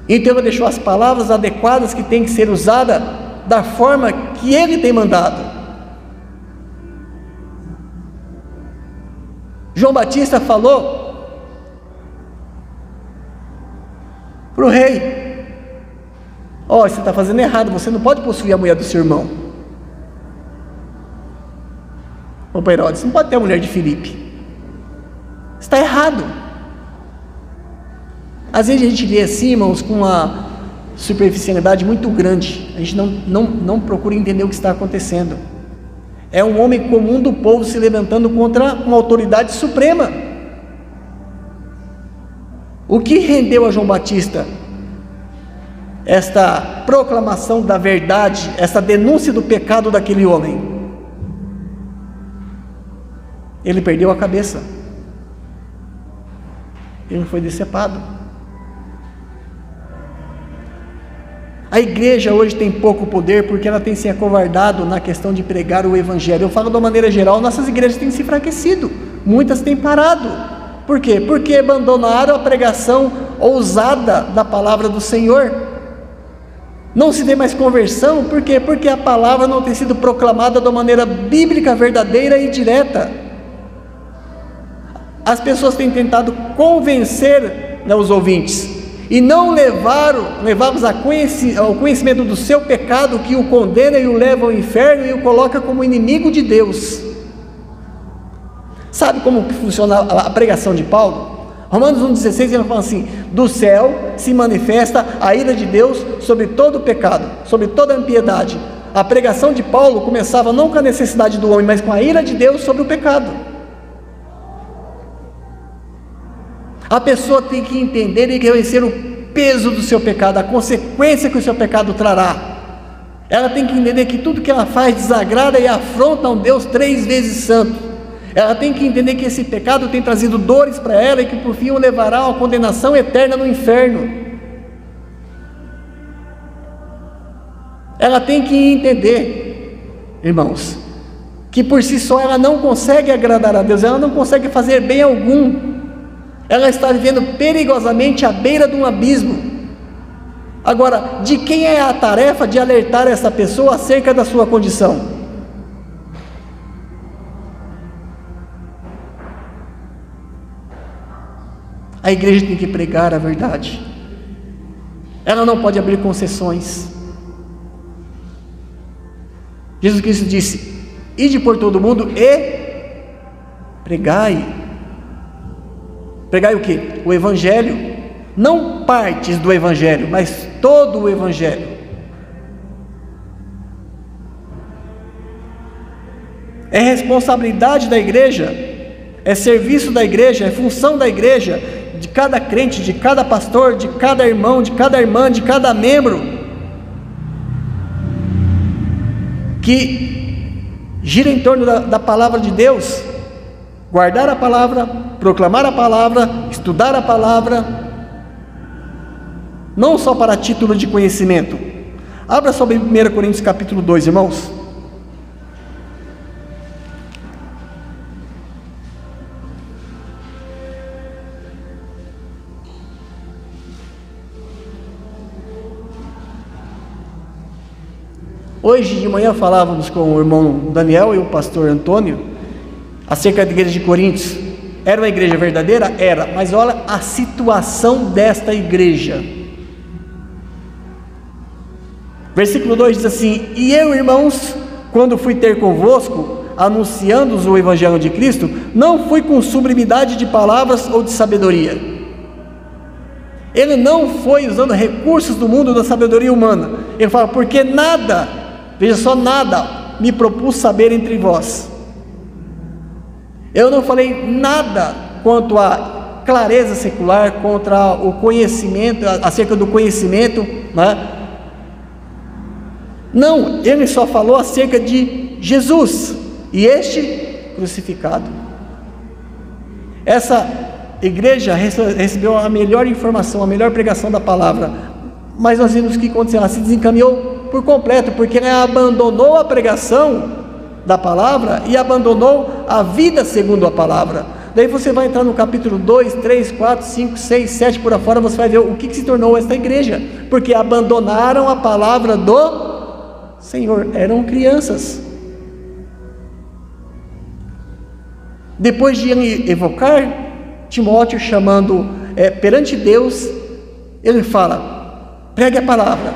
Então ele deixou as palavras adequadas que tem que ser usada da forma que ele tem mandado. João Batista falou para o rei: ó, você está fazendo errado, você não pode possuir a mulher do seu irmão. Opa, Herodes, não pode ter a mulher de Filipe, está errado. Às vezes a gente lê assim, irmãos, com uma superficialidade muito grande, a gente não procura entender o que está acontecendo. É um homem comum do povo se levantando contra uma autoridade suprema. O que rendeu a João Batista esta proclamação da verdade, essa denúncia do pecado daquele homem? Ele perdeu a cabeça, ele foi decepado. A igreja hoje tem pouco poder porque ela tem se acovardado na questão de pregar o evangelho. Eu falo de uma maneira geral, nossas igrejas têm se enfraquecido, muitas têm parado. Por quê? Porque abandonaram a pregação ousada da palavra do Senhor. Não se vê mais conversão, por quê? Porque a palavra não tem sido proclamada de uma maneira bíblica, verdadeira e direta. As pessoas têm tentado convencer, né, os ouvintes, e não levá-los ao conhecimento do seu pecado, que o condena e o leva ao inferno e o coloca como inimigo de Deus. Sabe como que funciona a pregação de Paulo? Romanos 1,16, ele fala assim: do céu se manifesta a ira de Deus sobre todo o pecado, sobre toda a impiedade. A pregação de Paulo começava não com a necessidade do homem, mas com a ira de Deus sobre o pecado. A pessoa tem que entender e reconhecer o peso do seu pecado, a consequência que o seu pecado trará. Ela tem que entender que tudo que ela faz desagrada e afronta a um Deus 3 vezes santo. Ela tem que entender que esse pecado tem trazido dores para ela e que por fim o levará a uma condenação eterna no inferno. Ela tem que entender, irmãos, que por si só ela não consegue agradar a Deus, ela não consegue fazer bem algum. Ela está vivendo perigosamente à beira de um abismo. Agora, de quem é a tarefa de alertar essa pessoa acerca da sua condição? A igreja tem que pregar a verdade. Ela não pode abrir concessões. Jesus Cristo disse: ide por todo mundo e pregai. Pregai o que? O evangelho. Não partes do evangelho, mas todo o evangelho. É responsabilidade da igreja, é serviço da igreja, é função da igreja, de cada crente, de cada pastor, de cada irmão, de cada irmã, de cada membro, que gira em torno da palavra de Deus. Guardar a palavra, proclamar a palavra, estudar a palavra, não só para título de conhecimento. Abra sobre 1 Coríntios capítulo 2, irmãos. Hoje de manhã falávamos com o irmão Daniel e o pastor Antônio acerca da igreja de Coríntios. Era uma igreja verdadeira? Era, mas olha a situação desta igreja. Versículo 2 diz assim: e eu, irmãos, quando fui ter convosco, anunciando-vos o evangelho de Cristo, não fui com sublimidade de palavras ou de sabedoria. Ele não foi usando recursos do mundo da sabedoria humana. Ele fala, porque nada, veja só, nada me propus saber entre vós. Eu não falei nada quanto à clareza secular, contra o conhecimento, acerca do conhecimento, né? Não, ele só falou acerca de Jesus e este crucificado. Essa igreja recebeu a melhor informação, a melhor pregação da palavra, mas nós vimos o que aconteceu. Ela se desencaminhou por completo, porque ela abandonou a pregação da palavra e abandonou a vida segundo a palavra. Daí você vai entrar no capítulo 2, 3, 4, 5, 6, 7 por afora, você vai ver o que se tornou esta igreja, porque abandonaram a palavra do Senhor, eram crianças. Depois de ele evocar Timóteo, chamando perante Deus, ele fala, pregue a palavra.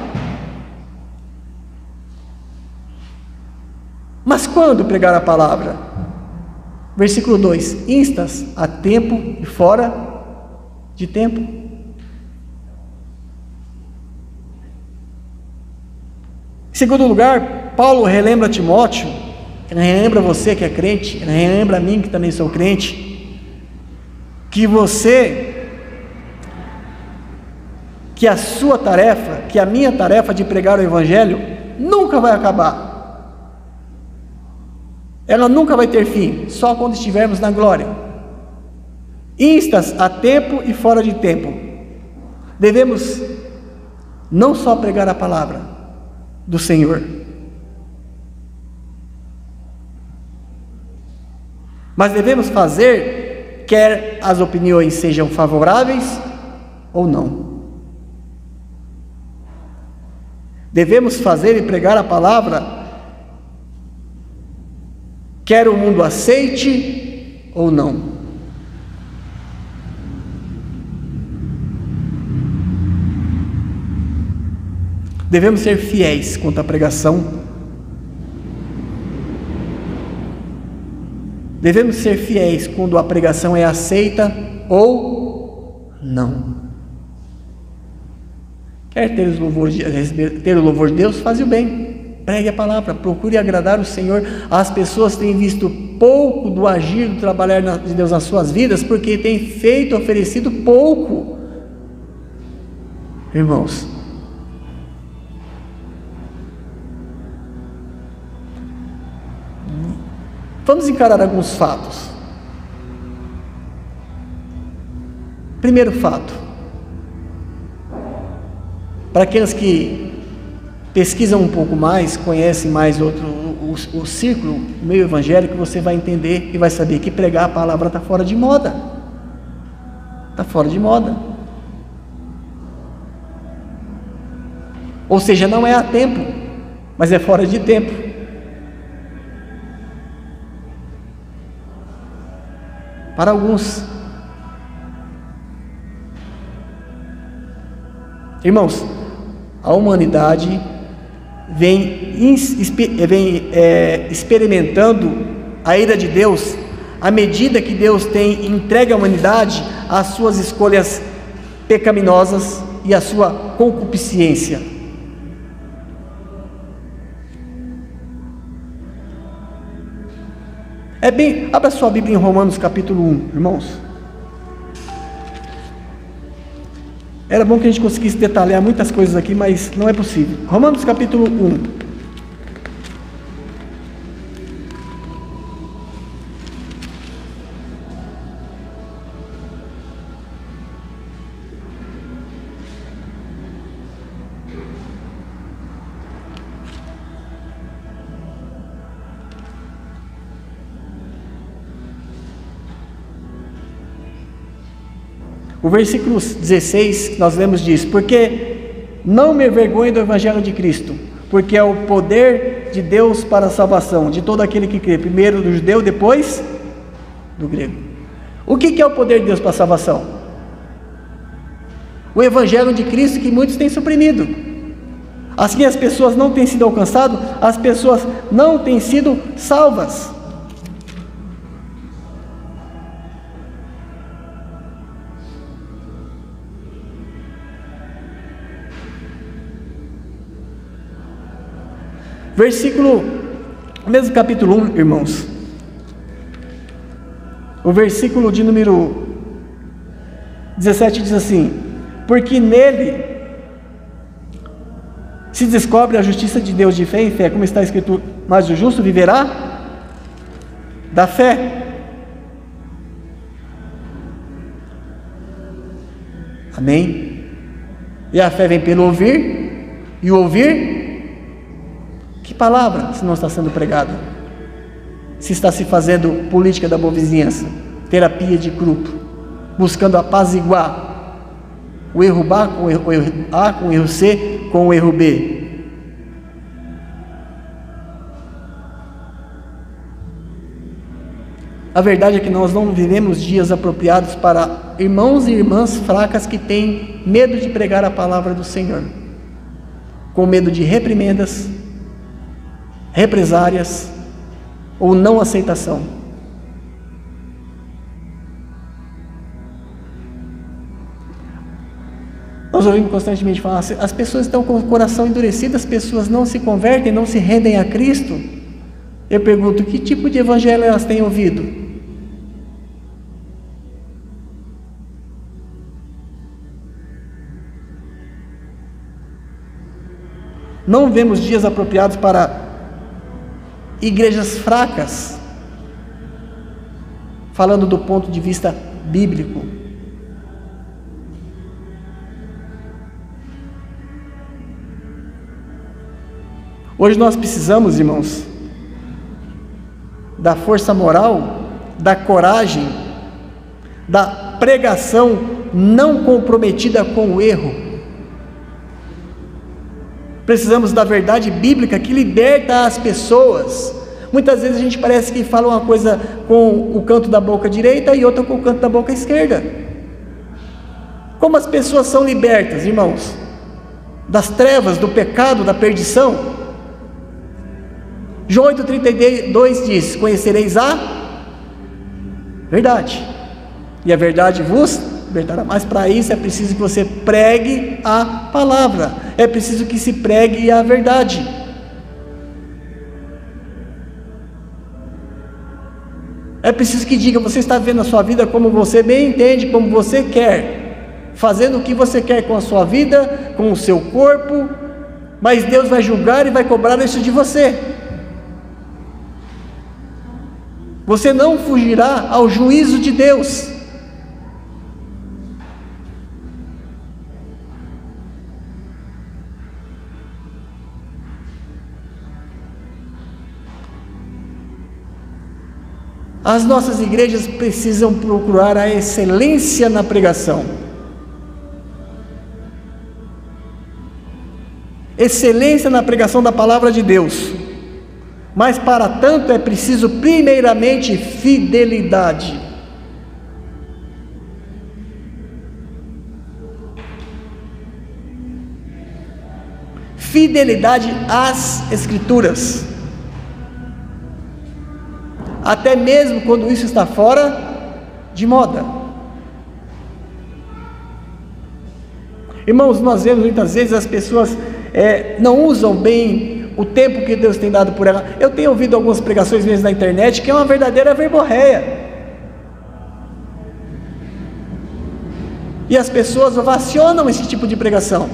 Mas quando pregar a palavra? Versículo 2, instas a tempo e fora de tempo. Em segundo lugar, Paulo relembra Timóteo, ele relembra você que é crente, ele relembra a mim que também sou crente, que a sua tarefa, que a minha tarefa de pregar o evangelho nunca vai acabar. Ela nunca vai ter fim, só quando estivermos na glória. Instas a tempo e fora de tempo. Devemos não só pregar a palavra do Senhor, mas devemos fazer, quer as opiniões sejam favoráveis ou não. Devemos fazer e pregar a palavra, quer o mundo aceite ou não. Devemos ser fiéis quanto à pregação. Devemos ser fiéis quando a pregação é aceita ou não. Quer ter o louvor de Deus, faz o bem. Pregue a palavra, procure agradar o Senhor. As pessoas têm visto pouco do agir, do trabalhar de Deus nas suas vidas, porque têm oferecido pouco. Irmãos, vamos encarar alguns fatos. Primeiro fato, para aqueles que pesquisam um pouco mais, conhecem mais o círculo, o meio evangélico, você vai entender e vai saber que pregar a palavra está fora de moda. Está fora de moda. Ou seja, não é a tempo, mas é fora de tempo. Para alguns. Irmãos, a humanidade vem experimentando a ira de Deus à medida que Deus tem entregue à humanidade as suas escolhas pecaminosas e a sua concupiscência. Abra sua Bíblia em Romanos capítulo 1, irmãos. Era bom que a gente conseguisse detalhar muitas coisas aqui, mas não é possível. Romanos capítulo 1. O versículo 16 que nós lemos diz: porque não me envergonho do evangelho de Cristo, porque é o poder de Deus para a salvação de todo aquele que crê, primeiro do judeu, depois do grego. O que é o poder de Deus para a salvação? O evangelho de Cristo, que muitos têm suprimido. Assim as pessoas não têm sido alcançadas, as pessoas não têm sido salvas. Versículo, mesmo capítulo 1, irmãos, o versículo de número 17 diz assim: porque nele se descobre a justiça de Deus de fé em fé, como está escrito, mas o justo viverá da fé. Amém? E a fé vem pelo ouvir, e o ouvir, que palavra, se não está sendo pregada? Se está se fazendo política da boa vizinhança, terapia de grupo, buscando apaziguar o erro A com o erro A, com o erro C, com o erro B. A verdade é que nós não vivemos dias apropriados para irmãos e irmãs fracas que têm medo de pregar a palavra do Senhor, com medo de reprimendas, represárias ou não aceitação. Nós ouvimos constantemente falar, as pessoas estão com o coração endurecido, as pessoas não se convertem, não se rendem a Cristo. Eu pergunto, que tipo de evangelho elas têm ouvido? Não vemos dias apropriados para igrejas fracas, falando do ponto de vista bíblico. Hoje nós precisamos, irmãos, da força moral, da coragem, da pregação não comprometida com o erro. Precisamos da verdade bíblica que liberta as pessoas. Muitas vezes a gente parece que fala uma coisa com o canto da boca direita e outra com o canto da boca esquerda. Como as pessoas são libertas, irmãos, das trevas, do pecado, da perdição? João 8,32 diz: conhecereis a verdade, e a verdade vos libertará. Mas para isso é preciso que você pregue a palavra, é preciso que se pregue a verdade. É preciso que diga, você está vivendo a sua vida como você bem entende, como você quer, fazendo o que você quer com a sua vida, com o seu corpo, mas Deus vai julgar e vai cobrar isso de você. Você não fugirá ao juízo de Deus. As nossas igrejas precisam procurar a excelência na pregação. Excelência na pregação da palavra de Deus. Mas para tanto é preciso primeiramente fidelidade. Fidelidade às Escrituras. Até mesmo quando isso está fora de moda. Irmãos, nós vemos muitas vezes as pessoas não usam bem o tempo que Deus tem dado por ela. Eu tenho ouvido algumas pregações mesmo na internet que é uma verdadeira verborréia. E as pessoas ovacionam esse tipo de pregação.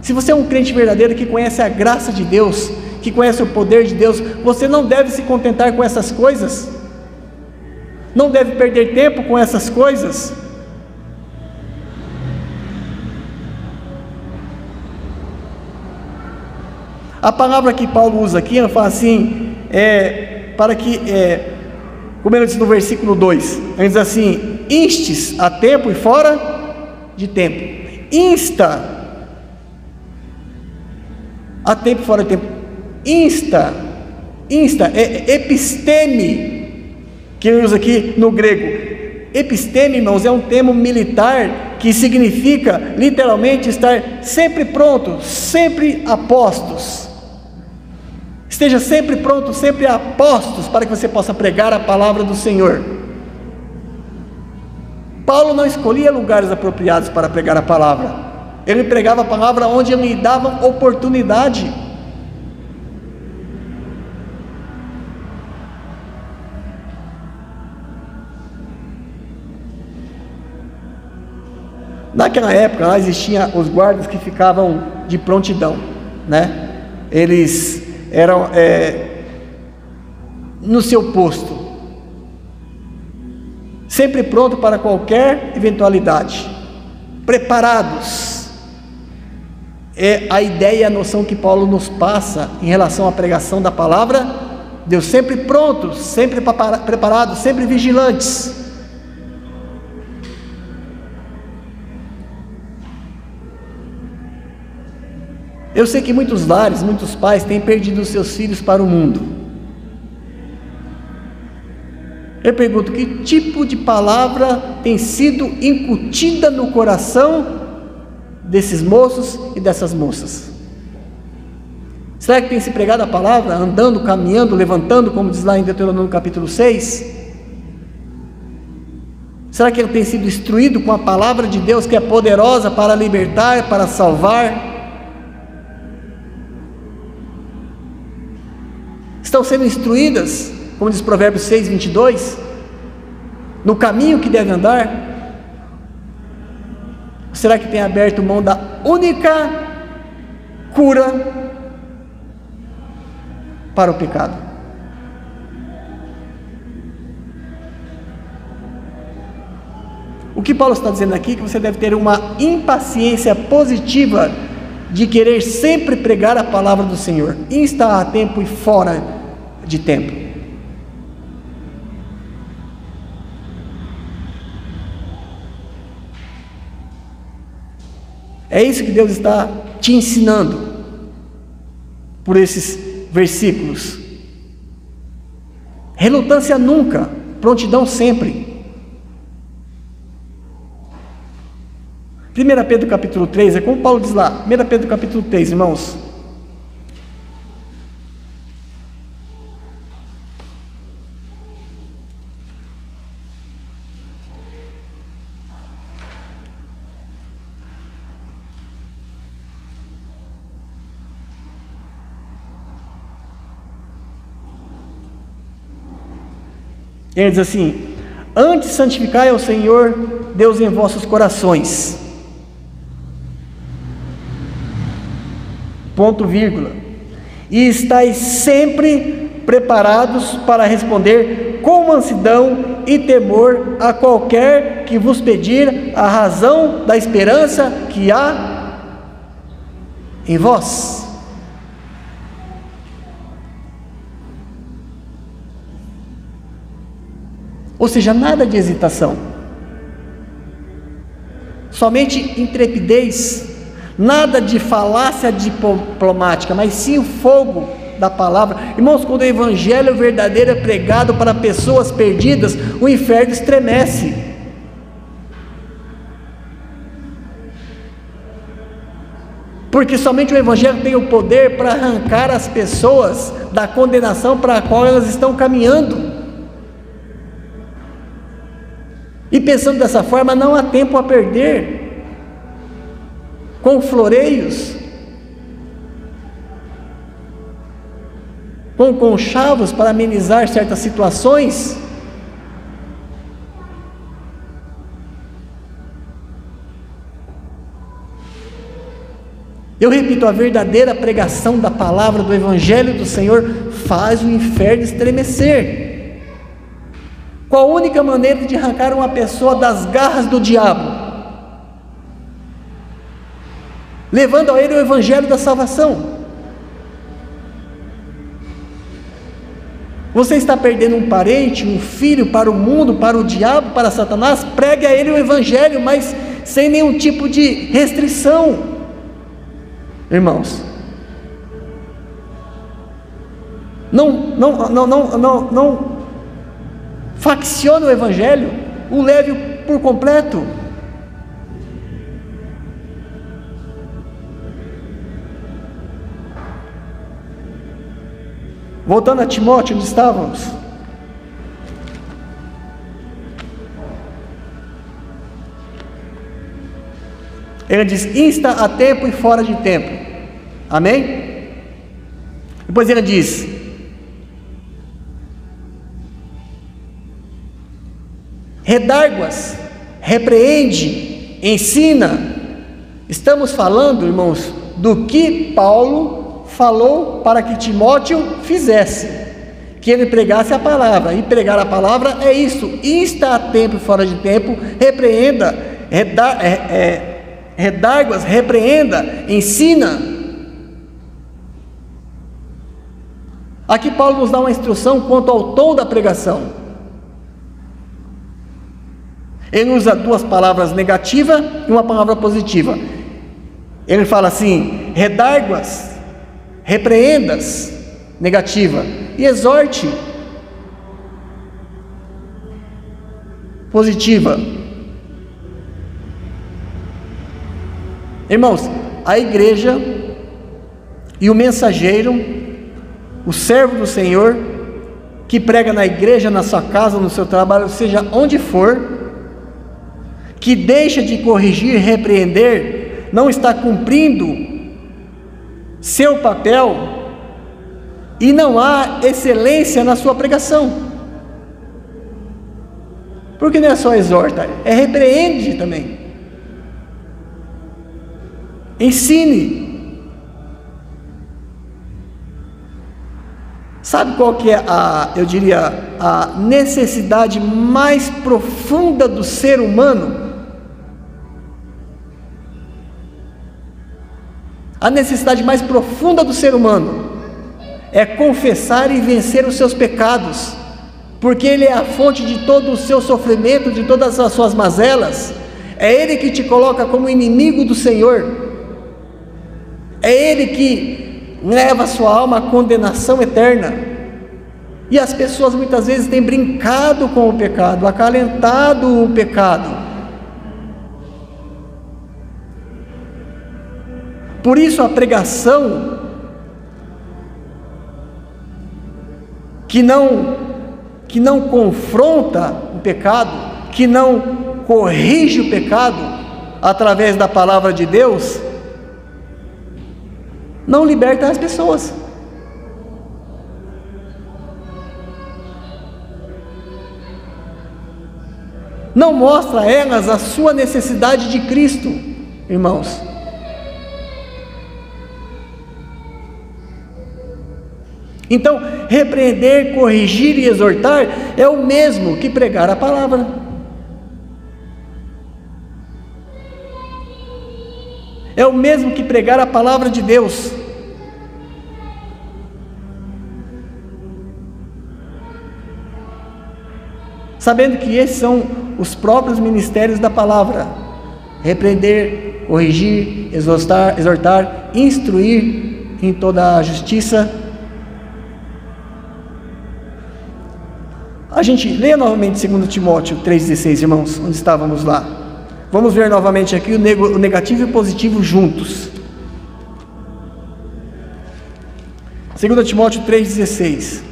Se você é um crente verdadeiro que conhece a graça de Deus, que conhece o poder de Deus, você não deve se contentar com essas coisas, não deve perder tempo com essas coisas. A palavra que Paulo usa aqui, ele fala assim, para que, como ele diz no versículo 2, ele diz assim, instes a tempo e fora de tempo. Insta a tempo e fora de tempo. Insta é episteme, que ele usa aqui no grego. Episteme, irmãos, é um termo militar que significa literalmente estar sempre pronto, sempre a postos. Esteja sempre pronto, sempre a postos, para que você possa pregar a palavra do Senhor. Paulo não escolhia lugares apropriados para pregar a palavra. Ele pregava a palavra onde lhe davam oportunidade. Naquela época lá existiam os guardas que ficavam de prontidão, né? Eles eram no seu posto, sempre pronto para qualquer eventualidade, preparados. É a ideia, a noção que Paulo nos passa em relação à pregação da palavra. Deus sempre prontos, sempre preparados, sempre vigilantes. Eu sei que muitos lares, muitos pais têm perdido seus filhos para o mundo. Eu pergunto, que tipo de palavra tem sido incutida no coração desses moços e dessas moças? Será que tem se pregado a palavra, andando, caminhando, levantando, como diz lá em Deuteronômio capítulo 6? Será que ele tem sido instruído com a palavra de Deus, que é poderosa para libertar, para salvar? Estão sendo instruídas, como diz Provérbios 6, 22, no caminho que deve andar? Será que tem aberto mão da única cura para o pecado? O que Paulo está dizendo aqui é que você deve ter uma impaciência positiva de querer sempre pregar a palavra do Senhor, insta a tempo e fora de tempo. É isso que Deus está te ensinando por esses versículos. Relutância nunca, prontidão sempre. 1 Pedro capítulo 3, é como Paulo diz lá, 1 Pedro capítulo 3, irmãos. Ele diz assim: antes santificai ao Senhor Deus em vossos corações, ponto vírgula, e estáis sempre preparados para responder com mansidão e temor a qualquer que vos pedir a razão da esperança que há em vós. Ou seja, nada de hesitação, somente intrepidez, nada de falácia diplomática, mas sim o fogo da palavra. Irmãos, quando o evangelho verdadeiro é pregado para pessoas perdidas, o inferno estremece. Porque somente o evangelho tem o poder para arrancar as pessoas da condenação para a qual elas estão caminhando. E pensando dessa forma, não há tempo a perder com floreios, com conchavos para amenizar certas situações. Eu repito, a verdadeira pregação da palavra do Evangelho do Senhor faz o inferno estremecer. Qual a única maneira de arrancar uma pessoa das garras do diabo? Levando a ele o Evangelho da salvação. Você está perdendo um parente, um filho para o mundo, para o diabo, para Satanás? Pregue a ele o Evangelho, mas sem nenhum tipo de restrição. Irmãos, não faccione o Evangelho, o leve por completo. Voltando a Timóteo, onde estávamos? Ele diz: insta a tempo e fora de tempo. Amém? Depois ele diz: redarguas, repreende, ensina. Estamos falando, irmãos, do que Paulo falou para que Timóteo fizesse, que ele pregasse a palavra. E pregar a palavra é isso: insta a tempo e fora de tempo, repreenda, redarguas, repreenda, ensina. Aqui Paulo nos dá uma instrução quanto ao tom da pregação. Ele usa duas palavras negativas e uma palavra positiva. Ele fala assim: redarguas, repreendas, negativa, e exorte, positiva. Irmãos, a igreja e o mensageiro, o servo do Senhor, que prega na igreja, na sua casa, no seu trabalho, seja onde for, que deixa de corrigir e repreender, não está cumprindo seu papel, e não há excelência na sua pregação. Porque não é só exorta, é repreende também. Ensine. Sabe qual que é a necessidade mais profunda do ser humano? A necessidade mais profunda do ser humano é confessar e vencer os seus pecados, porque ele é a fonte de todo o seu sofrimento, de todas as suas mazelas. É ele que te coloca como inimigo do Senhor, é ele que leva a sua alma à condenação eterna. E as pessoas muitas vezes têm brincado com o pecado, acalentado o pecado. Por isso a pregação que não confronta o pecado, que não corrige o pecado através da palavra de Deus, não liberta as pessoas. Não mostra a elas a sua necessidade de Cristo, irmãos. Então, repreender, corrigir e exortar é o mesmo que pregar a palavra. É o mesmo que pregar a palavra de Deus. Sabendo que esses são os próprios ministérios da palavra: repreender, corrigir, exortar, instruir em toda a justiça. A gente lê novamente 2 Timóteo 3,16, irmãos, onde estávamos lá. Vamos ver novamente aqui o negativo e o positivo juntos. 2 Timóteo 3,16.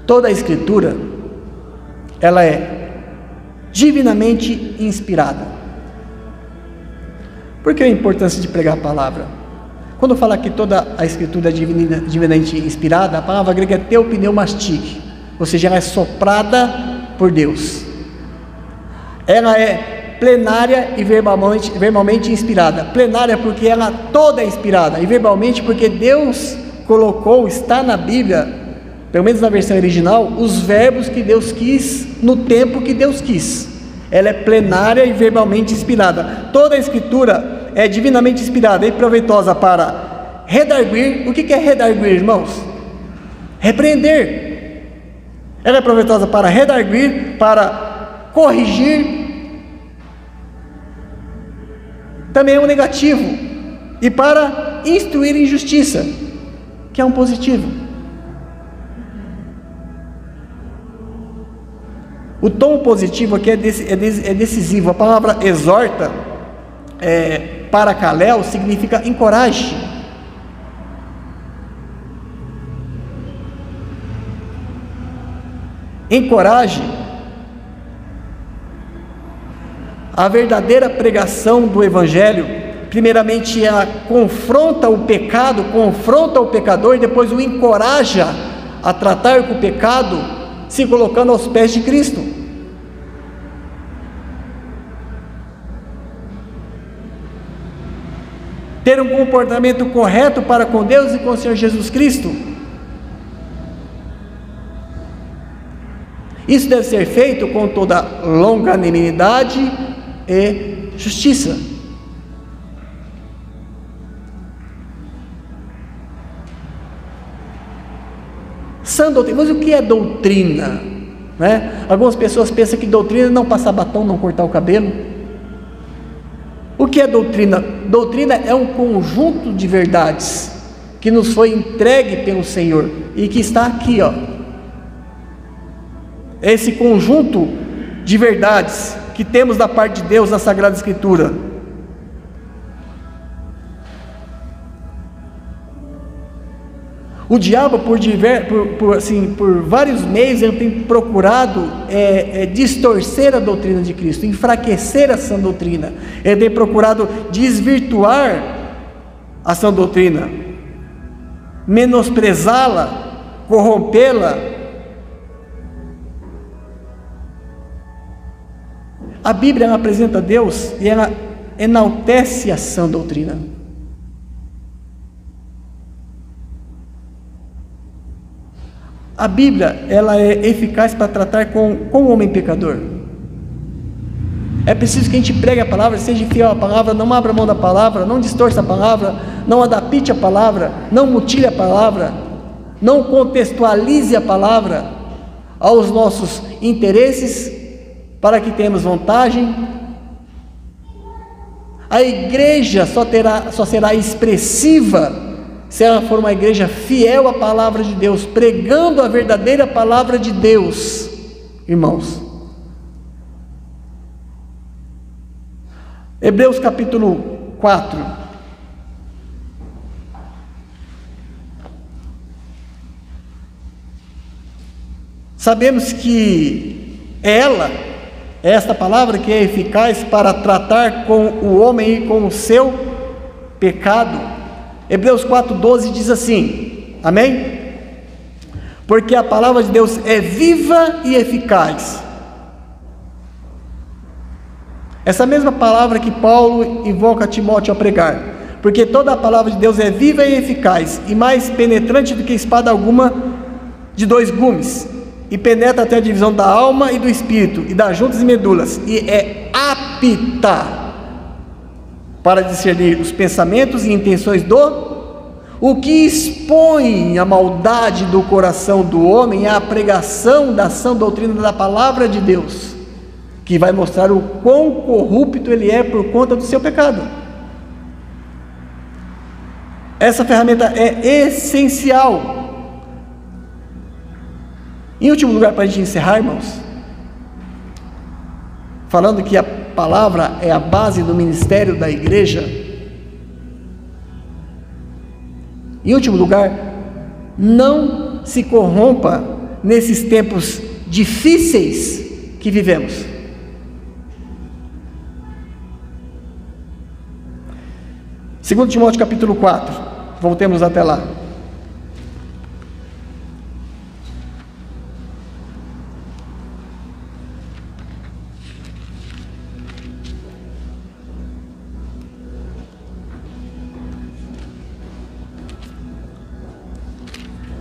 Toda a Escritura, ela é divinamente inspirada. Por que a importância de pregar a palavra? Quando fala que toda a Escritura é divinamente inspirada, a palavra grega é teopneumastique, ou seja, ela é soprada por Deus. Ela é plenária e verbalmente inspirada. Plenária porque ela toda é inspirada, e verbalmente porque Deus colocou, está na Bíblia, pelo menos na versão original, os verbos que Deus quis, no tempo que Deus quis. Ela é plenária e verbalmente inspirada. Toda a Escritura é divinamente inspirada e proveitosa para redarguir. O que é redarguir, irmãos? Repreender. Ela é proveitosa para redarguir, para corrigir. Também é um negativo. E para instruir em justiça, que é um positivo. O tom positivo aqui é decisivo. A palavra exorta, paracaléu, significa encoraje. Encoraje. A verdadeira pregação do Evangelho, primeiramente ela confronta o pecado, confronta o pecador e depois o encoraja a tratar com o pecado, se colocando aos pés de Cristo. Ter um comportamento correto para com Deus e com o Senhor Jesus Cristo. Isso deve ser feito com toda longanimidade e justiça. Sã doutrina. Mas o que é doutrina? Algumas pessoas pensam que doutrina é não passar batom, não cortar o cabelo. O que é doutrina? Doutrina é um conjunto de verdades que nos foi entregue pelo Senhor e que está aqui, esse conjunto de verdades que temos da parte de Deus na Sagrada Escritura. O diabo, por vários meios, ele tem procurado distorcer a doutrina de Cristo, enfraquecer a sã doutrina. Ele tem procurado desvirtuar a sã doutrina, menosprezá-la, corrompê-la. A Bíblia ela apresenta Deus e ela enaltece a sã doutrina. A Bíblia, ela é eficaz para tratar com o homem pecador. É preciso que a gente pregue a palavra, seja fiel à palavra, não abra mão da palavra, não distorça a palavra, não adapte a palavra, não mutile a palavra, não contextualize a palavra aos nossos interesses, para que tenhamos vantagem. A igreja só será expressiva se ela for uma igreja fiel à palavra de Deus, pregando a verdadeira palavra de Deus, irmãos. Hebreus capítulo 4. Sabemos que esta palavra que é eficaz para tratar com o homem e com o seu pecado. Hebreus 4,12 diz assim, amém? Porque a palavra de Deus é viva e eficaz. Essa mesma palavra que Paulo invoca Timóteo a pregar. Porque toda a palavra de Deus é viva e eficaz, e mais penetrante do que espada alguma de 2 gumes, e penetra até a divisão da alma e do espírito, e das juntas e medulas, e é apta para discernir os pensamentos e intenções o que expõe a maldade do coração do homem é a pregação da sã doutrina da palavra de Deus, que vai mostrar o quão corrupto ele é por conta do seu pecado. Essa ferramenta é essencial. Em último lugar, para a gente encerrar, irmãos, falando que a palavra é a base do ministério da igreja. Em último lugar, não se corrompa nesses tempos difíceis que vivemos. Segundo Timóteo capítulo 4, voltemos até lá.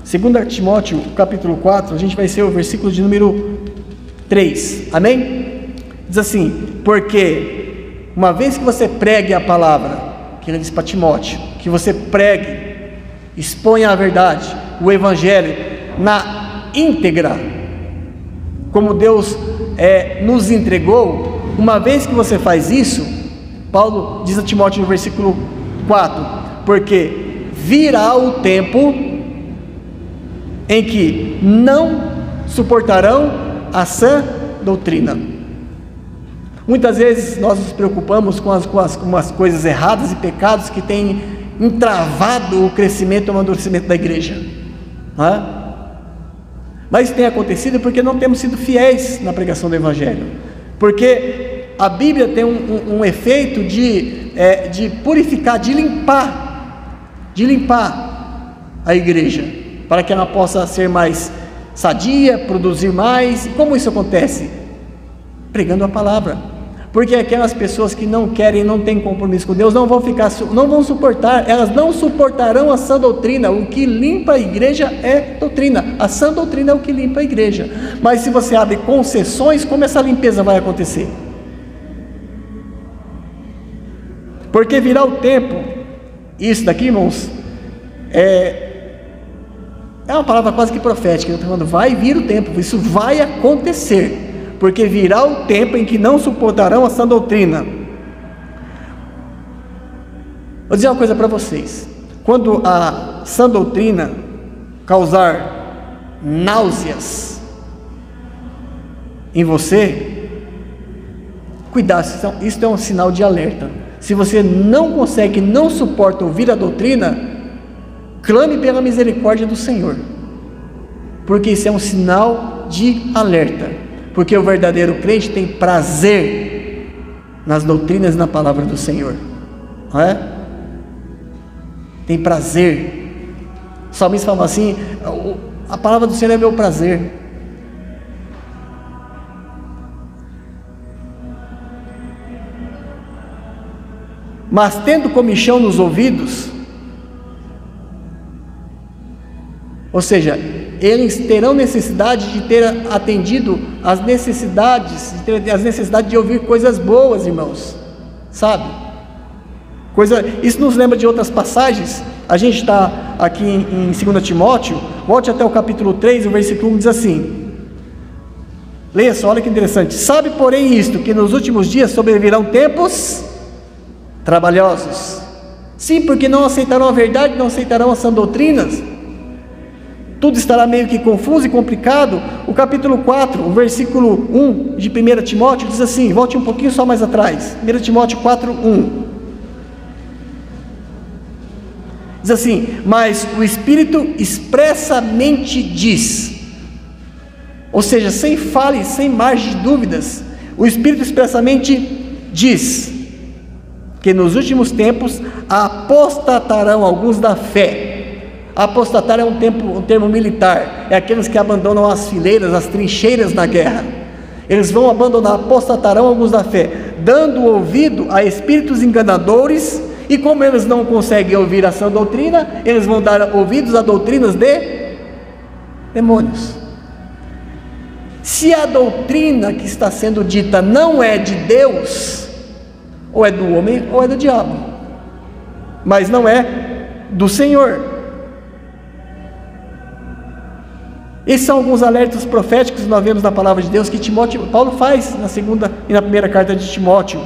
2 Timóteo, capítulo 4, a gente vai ser o versículo de número 3, amém? Diz assim: porque uma vez que você pregue a palavra, que ele diz para Timóteo, que você pregue, exponha a verdade, o evangelho, na íntegra, como Deus nos entregou, uma vez que você faz isso, Paulo diz a Timóteo no versículo 4, porque virá o tempo em que não suportarão a sã doutrina. Muitas vezes nós nos preocupamos com as coisas erradas e pecados que têm entravado o crescimento e o amadurecimento da igreja, não é? Mas isso tem acontecido porque não temos sido fiéis na pregação do evangelho, porque a Bíblia tem um efeito de purificar, de limpar a igreja, para que ela possa ser mais sadia, produzir mais. E como isso acontece? Pregando a palavra, porque aquelas pessoas que não querem, não têm compromisso com Deus, não vão suportar, elas não suportarão a sã doutrina. O que limpa a igreja é doutrina, a sã doutrina é o que limpa a igreja. Mas se você abre concessões, como essa limpeza vai acontecer? Porque virá o tempo, isso daqui, irmãos, é uma palavra quase que profética. Eu estou falando, vai vir o tempo, isso vai acontecer, porque virá o tempo em que não suportarão a sã doutrina. Vou dizer uma coisa para vocês: quando a sã doutrina causar náuseas em você, cuidado, isso é um sinal de alerta. Se você não consegue, não suporta ouvir a doutrina, clame pela misericórdia do Senhor, porque isso é um sinal de alerta, porque o verdadeiro crente tem prazer nas doutrinas e na palavra do Senhor, não é? Tem prazer. O salmista fala assim: a palavra do Senhor é meu prazer. Mas tendo comichão nos ouvidos, ou seja, eles terão necessidade de ter atendido às necessidades, de ouvir coisas boas, irmãos, sabe? Isso nos lembra de outras passagens. A gente está aqui em 2 Timóteo, volte até o capítulo 3, o versículo 1 diz assim, leia só, olha que interessante: sabe porém isto, que nos últimos dias sobrevirão tempos trabalhosos. Sim, porque não aceitarão a verdade, não aceitarão as sã doutrinas, tudo estará meio que confuso e complicado. O capítulo 4, o versículo 1 de 1 Timóteo diz assim, volte um pouquinho só mais atrás, 1 Timóteo 4, 1, diz assim: mas o Espírito expressamente diz, ou seja, sem falha e sem margem de dúvidas, o Espírito expressamente diz que nos últimos tempos apostatarão alguns da fé. Apostatar é um termo militar, é aqueles que abandonam as fileiras, as trincheiras na guerra. Eles vão abandonar, apostatarão alguns da fé, dando ouvido a espíritos enganadores, e como eles não conseguem ouvir a sã doutrina, eles vão dar ouvidos a doutrinas de demônios. Se a doutrina que está sendo dita não é de Deus, ou é do homem ou é do diabo, mas não é do Senhor. Esses são alguns alertas proféticos que nós vemos na palavra de Deus que Paulo faz na segunda e na primeira carta de Timóteo.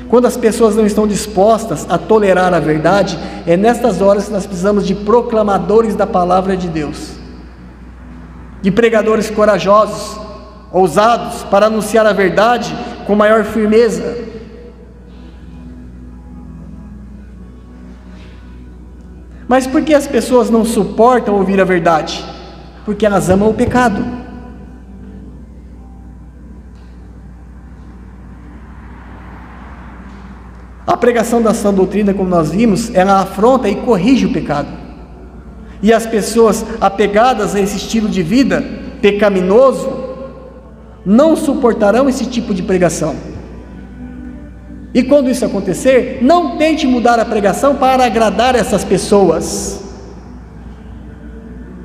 Quando as pessoas não estão dispostas a tolerar a verdade, é nestas horas que nós precisamos de proclamadores da palavra de Deus, de pregadores corajosos, ousados, para anunciar a verdade com maior firmeza. Mas por que as pessoas não suportam ouvir a verdade? Porque elas amam o pecado. A pregação da sã doutrina, como nós vimos, ela afronta e corrige o pecado. E as pessoas apegadas a esse estilo de vida pecaminoso não suportarão esse tipo de pregação. E quando isso acontecer, não tente mudar a pregação para agradar essas pessoas,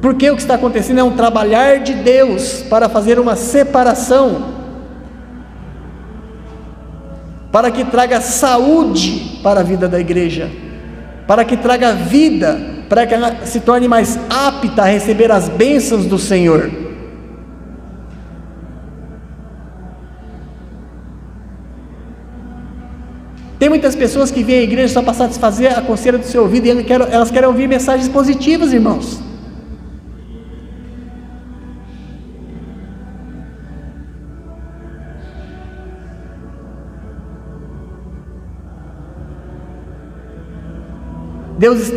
porque o que está acontecendo é um trabalhar de Deus para fazer uma separação, para que traga saúde para a vida da igreja, para que traga vida, para que ela se torne mais apta a receber as bênçãos do Senhor. Tem muitas pessoas que vêm à igreja só para satisfazer a coceira do seu ouvido, e elas querem ouvir mensagens positivas, irmãos. Deus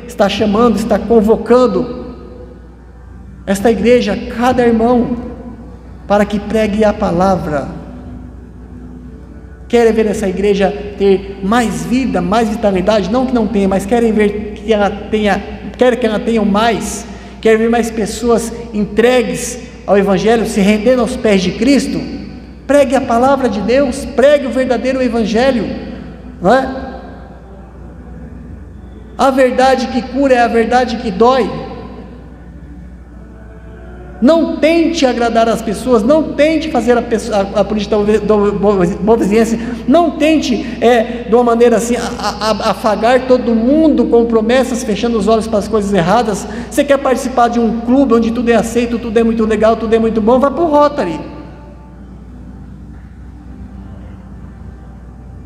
está chamando, está convocando esta igreja, cada irmão, para que pregue a palavra. Querem ver essa igreja ter mais vida, mais vitalidade? Não que não tenha, mas querem ver que ela tenha, querem que ela tenha mais, querem ver mais pessoas entregues ao Evangelho, se rendendo aos pés de Cristo. Pregue a palavra de Deus, pregue o verdadeiro Evangelho, não é? A verdade que cura é a verdade que dói. Não tente agradar as pessoas, não tente fazer a política da boa vizinhança, não tente, de uma maneira assim, afagar todo mundo com promessas, fechando os olhos para as coisas erradas. Você quer participar de um clube onde tudo é aceito, tudo é muito legal, tudo é muito bom, vá para o Rotary.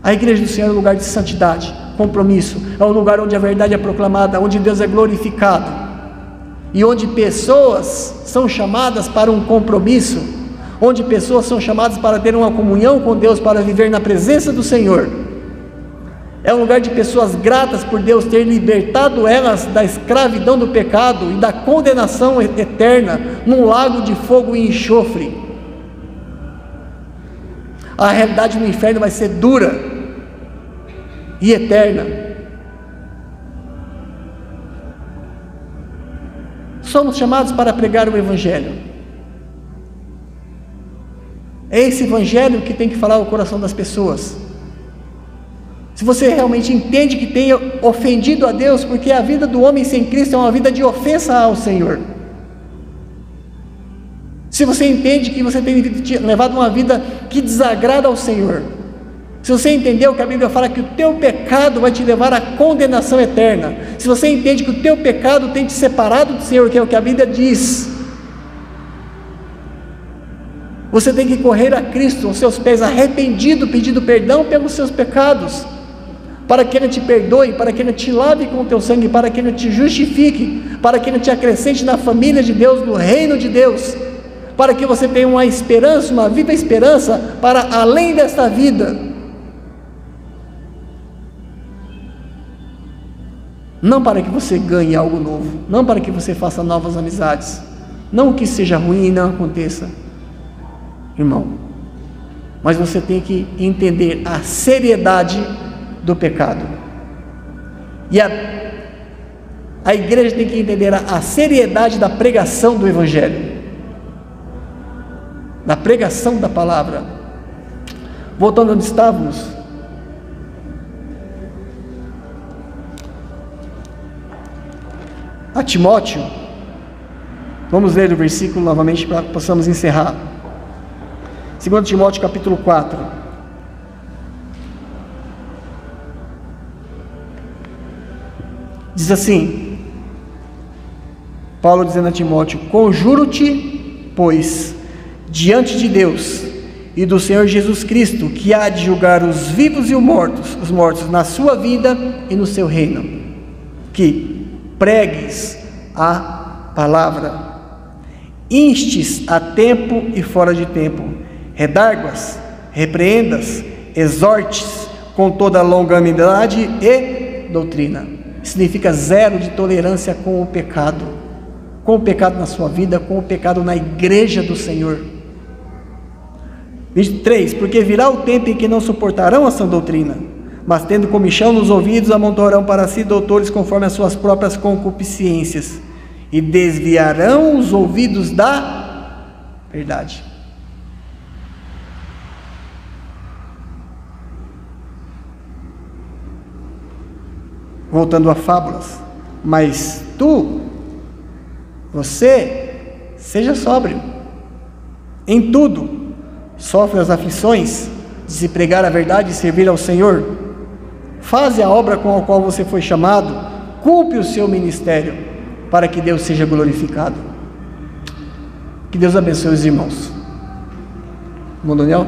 A igreja do Senhor é um lugar de santidade, compromisso, é um lugar onde a verdade é proclamada, onde Deus é glorificado, e onde pessoas são chamadas para um compromisso, onde pessoas são chamadas para ter uma comunhão com Deus, para viver na presença do Senhor. É um lugar de pessoas gratas por Deus ter libertado elas da escravidão do pecado e da condenação eterna num lago de fogo e enxofre. A realidade no inferno vai ser dura e eterna. Somos chamados para pregar o Evangelho. É esse Evangelho que tem que falar o coração das pessoas. Se você realmente entende que tenha ofendido a Deus, porque a vida do homem sem Cristo é uma vida de ofensa ao Senhor. Se você entende que você tem levado uma vida que desagrada ao Senhor, se você entendeu que a Bíblia fala que o teu pecado vai te levar à condenação eterna, se você entende que o teu pecado tem te separado do Senhor, que é o que a Bíblia diz, você tem que correr a Cristo, aos seus pés, arrependido, pedindo perdão pelos seus pecados, para que Ele te perdoe, para que Ele te lave com o teu sangue, para que Ele te justifique, para que Ele te acrescente na família de Deus, no reino de Deus, para que você tenha uma esperança, uma viva esperança, para além desta vida. Não para que você ganhe algo novo, não para que você faça novas amizades, não que seja ruim e não aconteça, irmão, mas você tem que entender a seriedade do pecado, e a igreja tem que entender a seriedade da pregação do Evangelho, da pregação da palavra. Voltando onde estávamos, a Timóteo, vamos ler o versículo novamente para que possamos encerrar. 2 Timóteo capítulo 4, diz assim, Paulo dizendo a Timóteo: conjuro-te, pois, diante de Deus e do Senhor Jesus Cristo, que há de julgar os vivos e os mortos na sua vida e no seu reino, que pregues a palavra, instes a tempo e fora de tempo, redarguas, repreendas, exortes com toda longanimidade e doutrina. Significa zero de tolerância com o pecado na sua vida, com o pecado na igreja do Senhor. 23, porque virá o tempo em que não suportarão a sã doutrina, mas tendo comichão nos ouvidos, amontoarão para si doutores conforme as suas próprias concupiscências, e desviarão os ouvidos da verdade. voltando a fábulas, mas você, seja sóbrio, em tudo, sofre as aflições de se pregar a verdade e servir ao Senhor, faze a obra com a qual você foi chamado, cumpre o seu ministério, para que Deus seja glorificado. Que Deus abençoe os irmãos. Irmão Daniel?